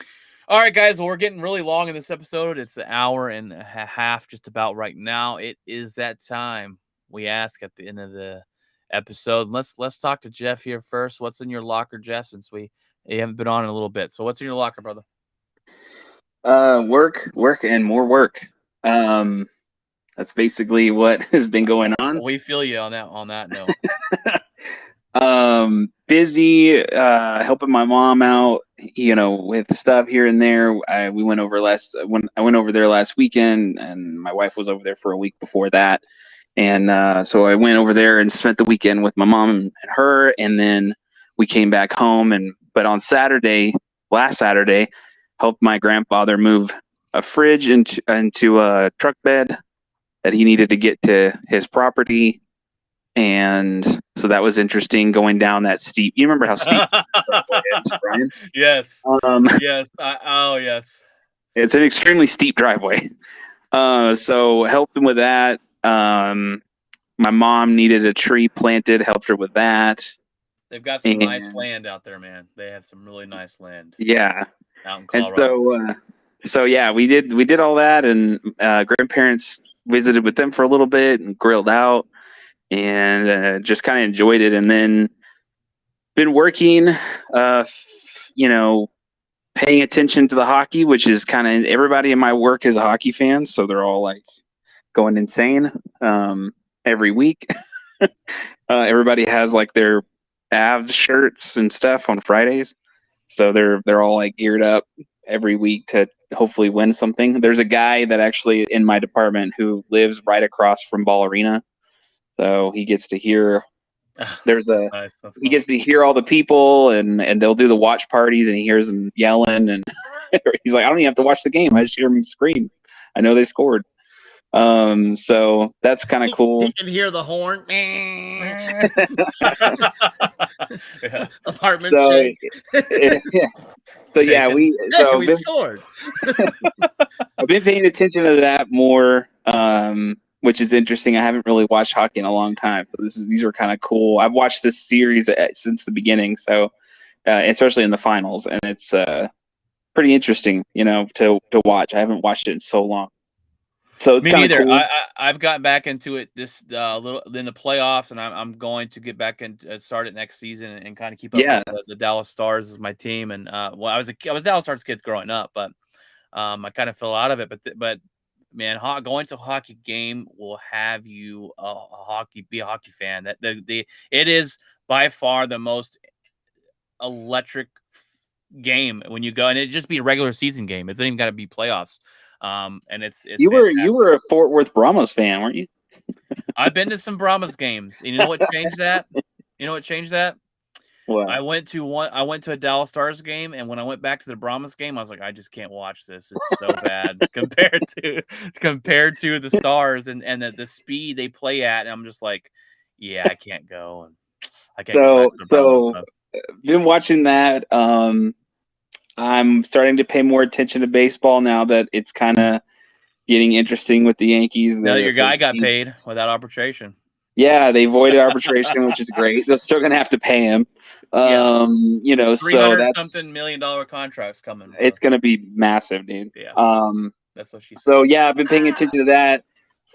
All right, guys, well, we're getting really long in this episode. It's an hour and a half just about right now. It is that time we ask at the end of the episode. Let's talk to Jeff here first. What's in your locker, Jeff, since you haven't been on in a little bit? So what's in your locker, brother? Work and more work. That's basically what has been going on. We feel you on that note. Busy, helping my mom out, with stuff here and there. I went over there last weekend, and my wife was over there for a week before that. And so I went over there and spent the weekend with my mom and her, and then we came back home. But on last Saturday, helped my grandfather move a fridge into a truck bed that he needed to get to his property. And so that was interesting, going down that steep. You remember how steep it is, Brian? Yes. Yes. Yes. It's an extremely steep driveway. So helped him with that. My mom needed a tree planted, helped her with that. They've got some nice land out there, man. They have some really nice land. Yeah. Out in Colorado. And so yeah, we did all that, and grandparents visited with them for a little bit and grilled out, and just kind of enjoyed it. And then been working, paying attention to the hockey, which is kind of, everybody in my work is a hockey fan, so they're all like going insane every week. Everybody has like their Avs shirts and stuff on Fridays, so they're all like geared up every week to hopefully win something. There's a guy that actually in my department who lives right across from Ball Arena, so he gets to hear There's a Nice. That's he cool. gets to hear all the people, and they'll do the watch parties, and he hears them yelling, and he's like, I don't even have to watch the game. I just hear them scream. I know they scored. So that's kind of cool. He can hear the horn. Yeah. Apartment So, shake. yeah. So yeah, Shaking. We scored. I've been paying attention to that more, which is interesting. I haven't really watched hockey in a long time, but these are kind of cool. I've watched this series since the beginning, so especially in the finals, and it's pretty interesting, to watch. I haven't watched it in so long, so it's Me kind of neither. cool. I've gotten back into it this little in the playoffs, and I'm going to get back and start it next season and kind of keep up Yeah. with the Dallas Stars as my team. And well, I was Dallas Stars kids growing up, but I kind of fell out of it. But man, going to a hockey game will have you be a hockey fan. That it is by far the most electric game when you go, and it just be a regular season game. It's not even got to be playoffs. And it's You fantastic. were a Fort Worth Brahmas fan, weren't you? I've been to some Brahmas games. And you know what changed that? Well, I went to a Dallas Stars game, and when I went back to the Brahmas game, I was like, I just can't watch this. It's so bad compared to the Stars and the speed they play at. And I'm just like, yeah, I can't go, and I can't go back to the Brahmas. Been watching that. I'm starting to pay more attention to baseball now that it's kind of getting interesting with the Yankees. Now that your guy got paid without arbitration. Yeah, they voided arbitration, which is great. They're still going to have to pay him. Yeah. So something $1 million contracts coming. Bro. It's going to be massive, dude. Yeah. That's what she said. So yeah, I've been paying attention to that.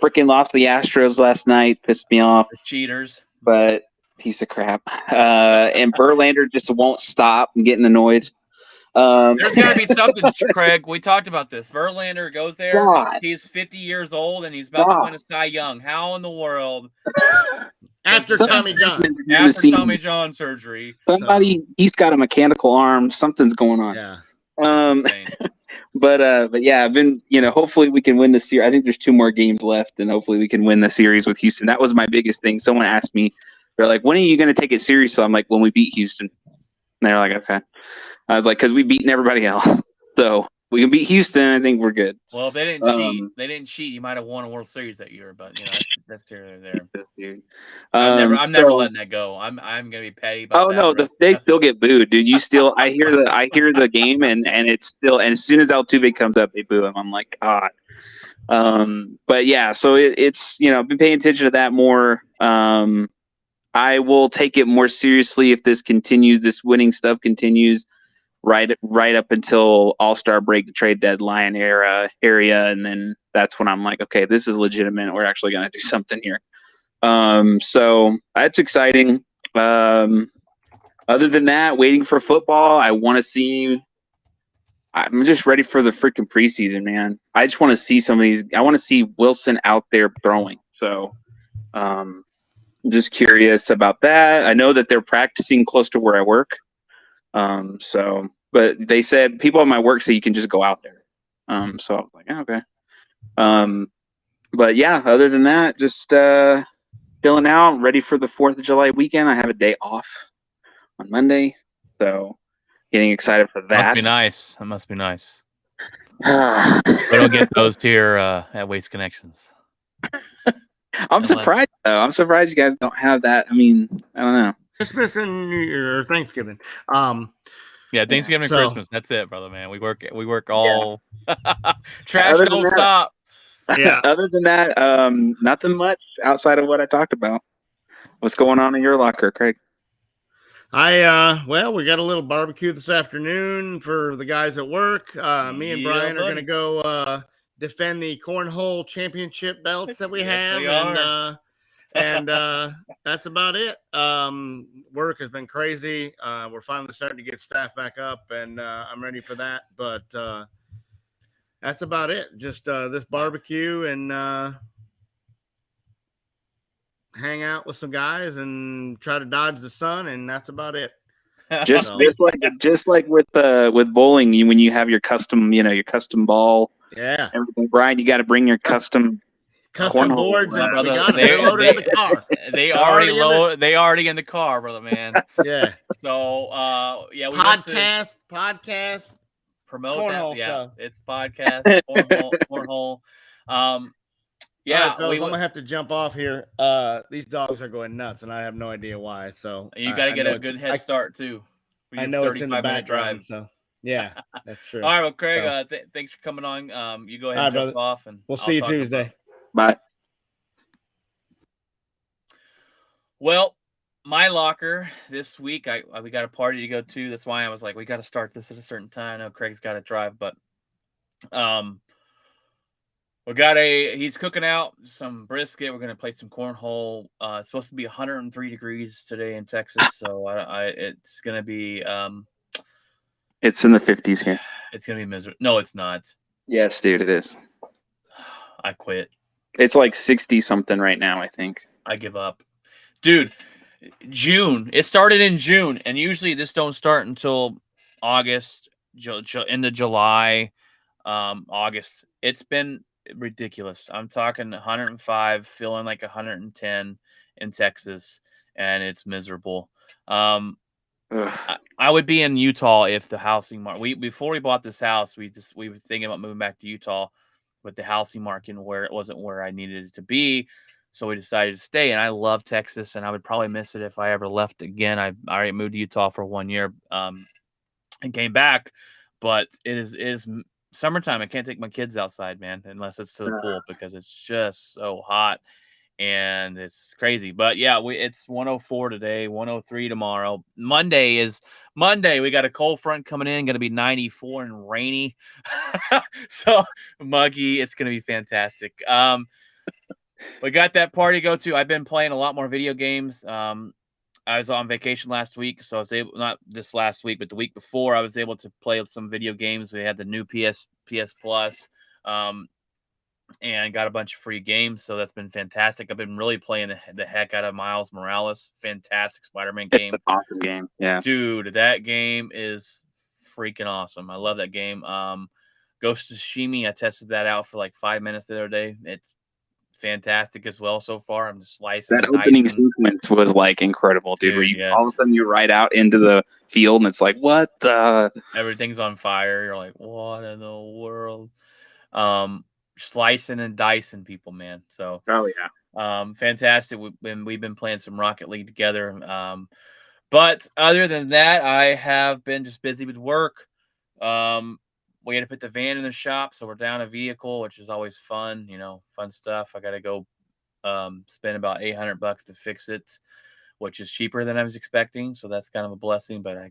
Freaking lost the Astros last night, pissed me off. The cheaters. But piece of crap. And Verlander just won't stop. I'm getting annoyed. There's got to be something, Craig. We talked about this. Verlander goes there. God. He's 50 years old, and he's about to win a Cy Young. How in the world? After Tommy John. After Tommy John surgery. He's got a mechanical arm. Something's going on. Yeah. But yeah, I've been, hopefully we can win the series. I think there's 2 more games left, and hopefully we can win the series with Houston. That was my biggest thing. Someone asked me, they're like, when are you going to take it serious? So I'm like, when we beat Houston. And they're like, okay. I was like, because we've beaten everybody else. So we can beat Houston. I think we're good. Well, if they didn't cheat, you might have won a World Series that year. But that's here or there. I'm never letting that go. I'm gonna be petty. About they still get booed, dude. I hear the game, and it's still. And as soon as Altuve comes up, they boo him. I'm like, God. But yeah, so it's I've been paying attention to that more. I will take it more seriously if this continues. This winning stuff continues. Right up until All-Star break, trade deadline area, and then that's when I'm like, okay, this is legitimate. We're actually going to do something here. So that's exciting. Other than that, waiting for football. I want to see. I'm just ready for the freaking preseason, man. I just want to see some of these. I want to see Wilson out there throwing. So, I'm just curious about that. I know that they're practicing close to where I work. But they said people at my work say you can just go out there. So I was like, yeah, okay. But yeah, other than that, just chilling out, ready for the 4th of July weekend. I have a day off on Monday, so getting excited for that. Must be nice. That must be nice. We don't get those here at Waste Connections. I'm surprised though. I'm surprised you guys don't have that. I mean, I don't know. Christmas and New Year, or Thanksgiving. Yeah, Thanksgiving and Christmas. That's it, brother, man. We work all trash don't stop. Yeah. Other than that, nothing much outside of what I talked about. What's going on in your locker, Craig? Well, we got a little barbecue this afternoon for the guys at work. Me and Brian are going to go defend the cornhole championship belts that we have. And that's about it. Work has been crazy. We're finally starting to get staff back up, and I'm ready for that. But that's about it. Just this barbecue and hang out with some guys and try to dodge the sun, and that's about it. Just like with bowling, when you have your custom, your custom ball. Yeah. Everything, Brian, you got to bring your custom custom Cornhole, boards, and brother, we got them. They're loaded in the car. They They're already already in the- load. They already in the car, brother, man. Yeah. So yeah, we went to Podcast. promote cornhole that. Yeah, stuff. it's podcast cornhole. Yeah, All right, fellas, I'm gonna have to jump off here. These dogs are going nuts, and I have no idea why. So you got to get know a good head start too. I know it's in the 35-minute background, drive. so yeah, that's true. All right, well, Craig, So, thanks for coming on. You go ahead all and right, jump brother. off, and we'll I'll see you talk Tuesday. Bye. Well, my locker this week, we got a party to go to. That's why I was like, we got to start this at a certain time. I know Craig's got to drive, but he's cooking out some brisket. We're gonna play some cornhole. It's supposed to be 103 degrees today in Texas, so it's gonna be It's in the 50s here. it's gonna be miserable. No, it's not. Yes, dude, it is. I quit. It's like 60 something right now, I think. I give up, dude. June. It started in June, and usually this don't start until August, into July, August. It's been ridiculous. I'm talking 105, feeling like 110 in Texas, and it's miserable. I would be in Utah if the housing market. Before we bought this house, we were thinking about moving back to Utah, with the housing market where it wasn't where I needed it to be. So we decided to stay, and I love Texas, and I would probably miss it if I ever left again. I already moved to Utah for 1 year, and came back, but it is summertime. I can't take my kids outside, man, unless it's to the pool, because it's just so hot and it's crazy. But yeah, it's 104 today, 103 tomorrow. Monday. We got a cold front coming in, going to be 94 and rainy. So muggy. It's going to be fantastic. We got that party to go to. I've been playing a lot more video games. I was on vacation last week, so I was able, not this last week, but the week before, I was able to play some video games. We had the new PS Plus, and got a bunch of free games, so that's been fantastic. I've been really playing the heck out of Miles Morales. Fantastic Spider-Man game. It's an awesome game. Yeah. Dude, that game is freaking awesome. I love that game. Ghost of Tsushima, I tested that out for like 5 minutes the other day. It's fantastic as well so far. I'm just slicing that and opening dicing. sequence was like incredible, dude. Where you all of a sudden you ride out into the field and it's like, what the? Everything's on fire. You're like, what in the world? Slicing and dicing people, man. So fantastic. We've been playing some Rocket League together. But other than that, I have been just busy with work. We had to put the van in the shop, so we're down a vehicle, which is always fun, fun stuff. I got to go spend about $800 to fix it, which is cheaper than I was expecting. So that's kind of a blessing. But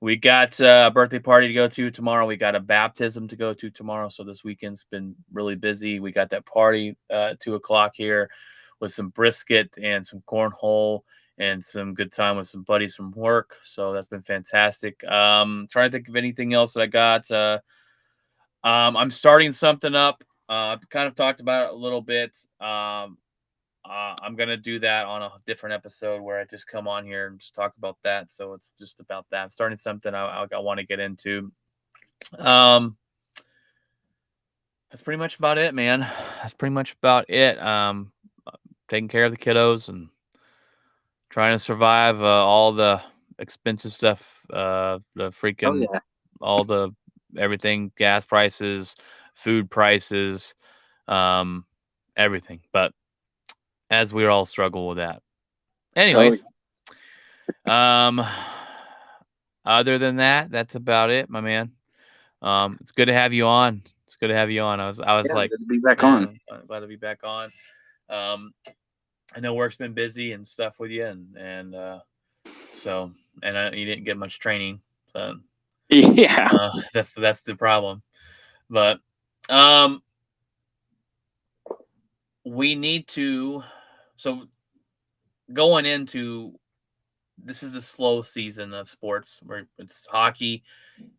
we got a birthday party to go to tomorrow. We got a baptism to go to tomorrow. So this weekend's been really busy. We got that party at 2:00 here with some brisket and some cornhole and some good time with some buddies from work. So that's been fantastic. Trying to think of anything else that I got. I'm starting something up. I've kind of talked about it a little bit. I'm going to do that on a different episode where I just come on here and just talk about that. So it's just about that. I'm starting something I want to get into. That's pretty much about it, man. That's pretty much about it. Taking care of the kiddos and trying to survive all the expensive stuff, the freaking, all the everything, gas prices, food prices, everything. But as we all struggle with that. Anyways, other than that, that's about it, my man. It's good to have you on. It's good to have you on. I was like, good to be back on. I'm glad to be back on. I know work's been busy and stuff with you, and so you didn't get much training. So, that's the problem. But we need to. So going into this is the slow season of sports where it's hockey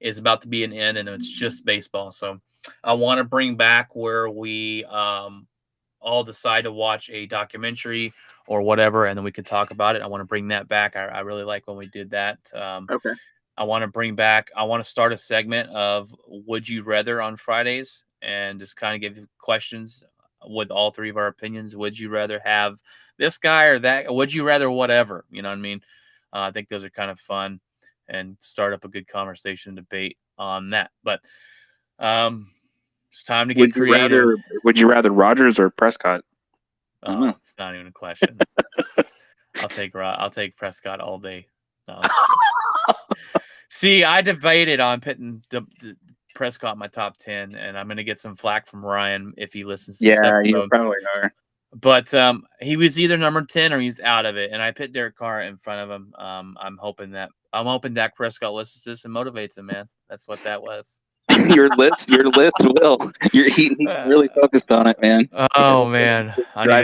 is about to be an end and it's just baseball. So I want to bring back where we all decide to watch a documentary or whatever, and then we can talk about it. I want to bring that back. I really like when we did that. Okay. I want to start a segment of Would You Rather on Fridays and just kind of give you questions with all three of our opinions. Would you rather have this guy or that? Would you rather whatever? You know what I mean? I think those are kind of fun and start up a good conversation debate on that. But it's time to get creative. Would you rather Rodgers or Prescott? Oh, it's not even a question. I'll take Prescott all day. No, see, I debated on putting the Prescott in my top 10, and I'm going to get some flack from Ryan if he listens to this episode. You probably are. But he was either number 10 or he's out of it, and I put Derek Carr in front of him. I'm hoping Dak Prescott listens to this and motivates him, man. That's what that was. your list will. He's really focused on it, man. Oh man, I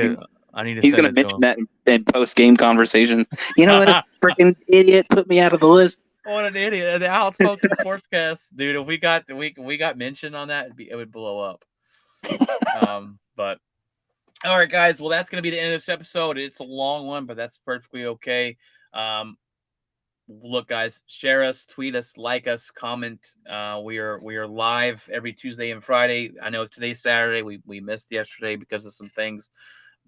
need to. He's going to mention that in post-game conversations. You know what? A freaking idiot put me out of the list. What an idiot! The Outspoken Sportscast, dude. If we got mentioned on that, it would blow up. But all right, guys. Well, that's going to be the end of this episode. It's a long one, but that's perfectly okay. Look, guys, share us, tweet us, like us, comment. We are live every Tuesday and Friday. I know today's Saturday. We missed yesterday because of some things,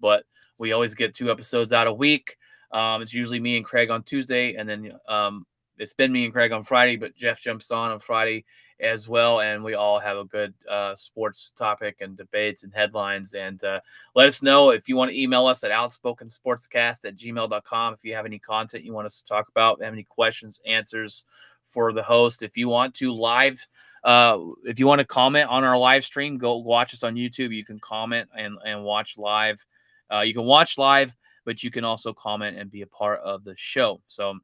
but we always get 2 episodes out a week. It's usually me and Craig on Tuesday, and then it's been me and Craig on Friday, but Jeff jumps on Friday as well, and we all have a good sports topic and debates and headlines. And let us know if you want to email us at outspokensportscast@gmail.com if you have any content you want us to talk about, have any questions, answers for the host. If you want to if you want to comment on our live stream, go watch us on YouTube. You can comment and watch live. You can watch live, but you can also comment and be a part of the show. So,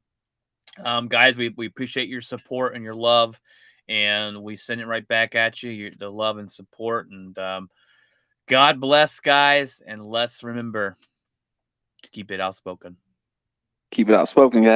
guys, we appreciate your support and your love, and we send it right back at you, the love and support. And God bless, guys, and let's remember to keep it outspoken. Keep it outspoken, guys.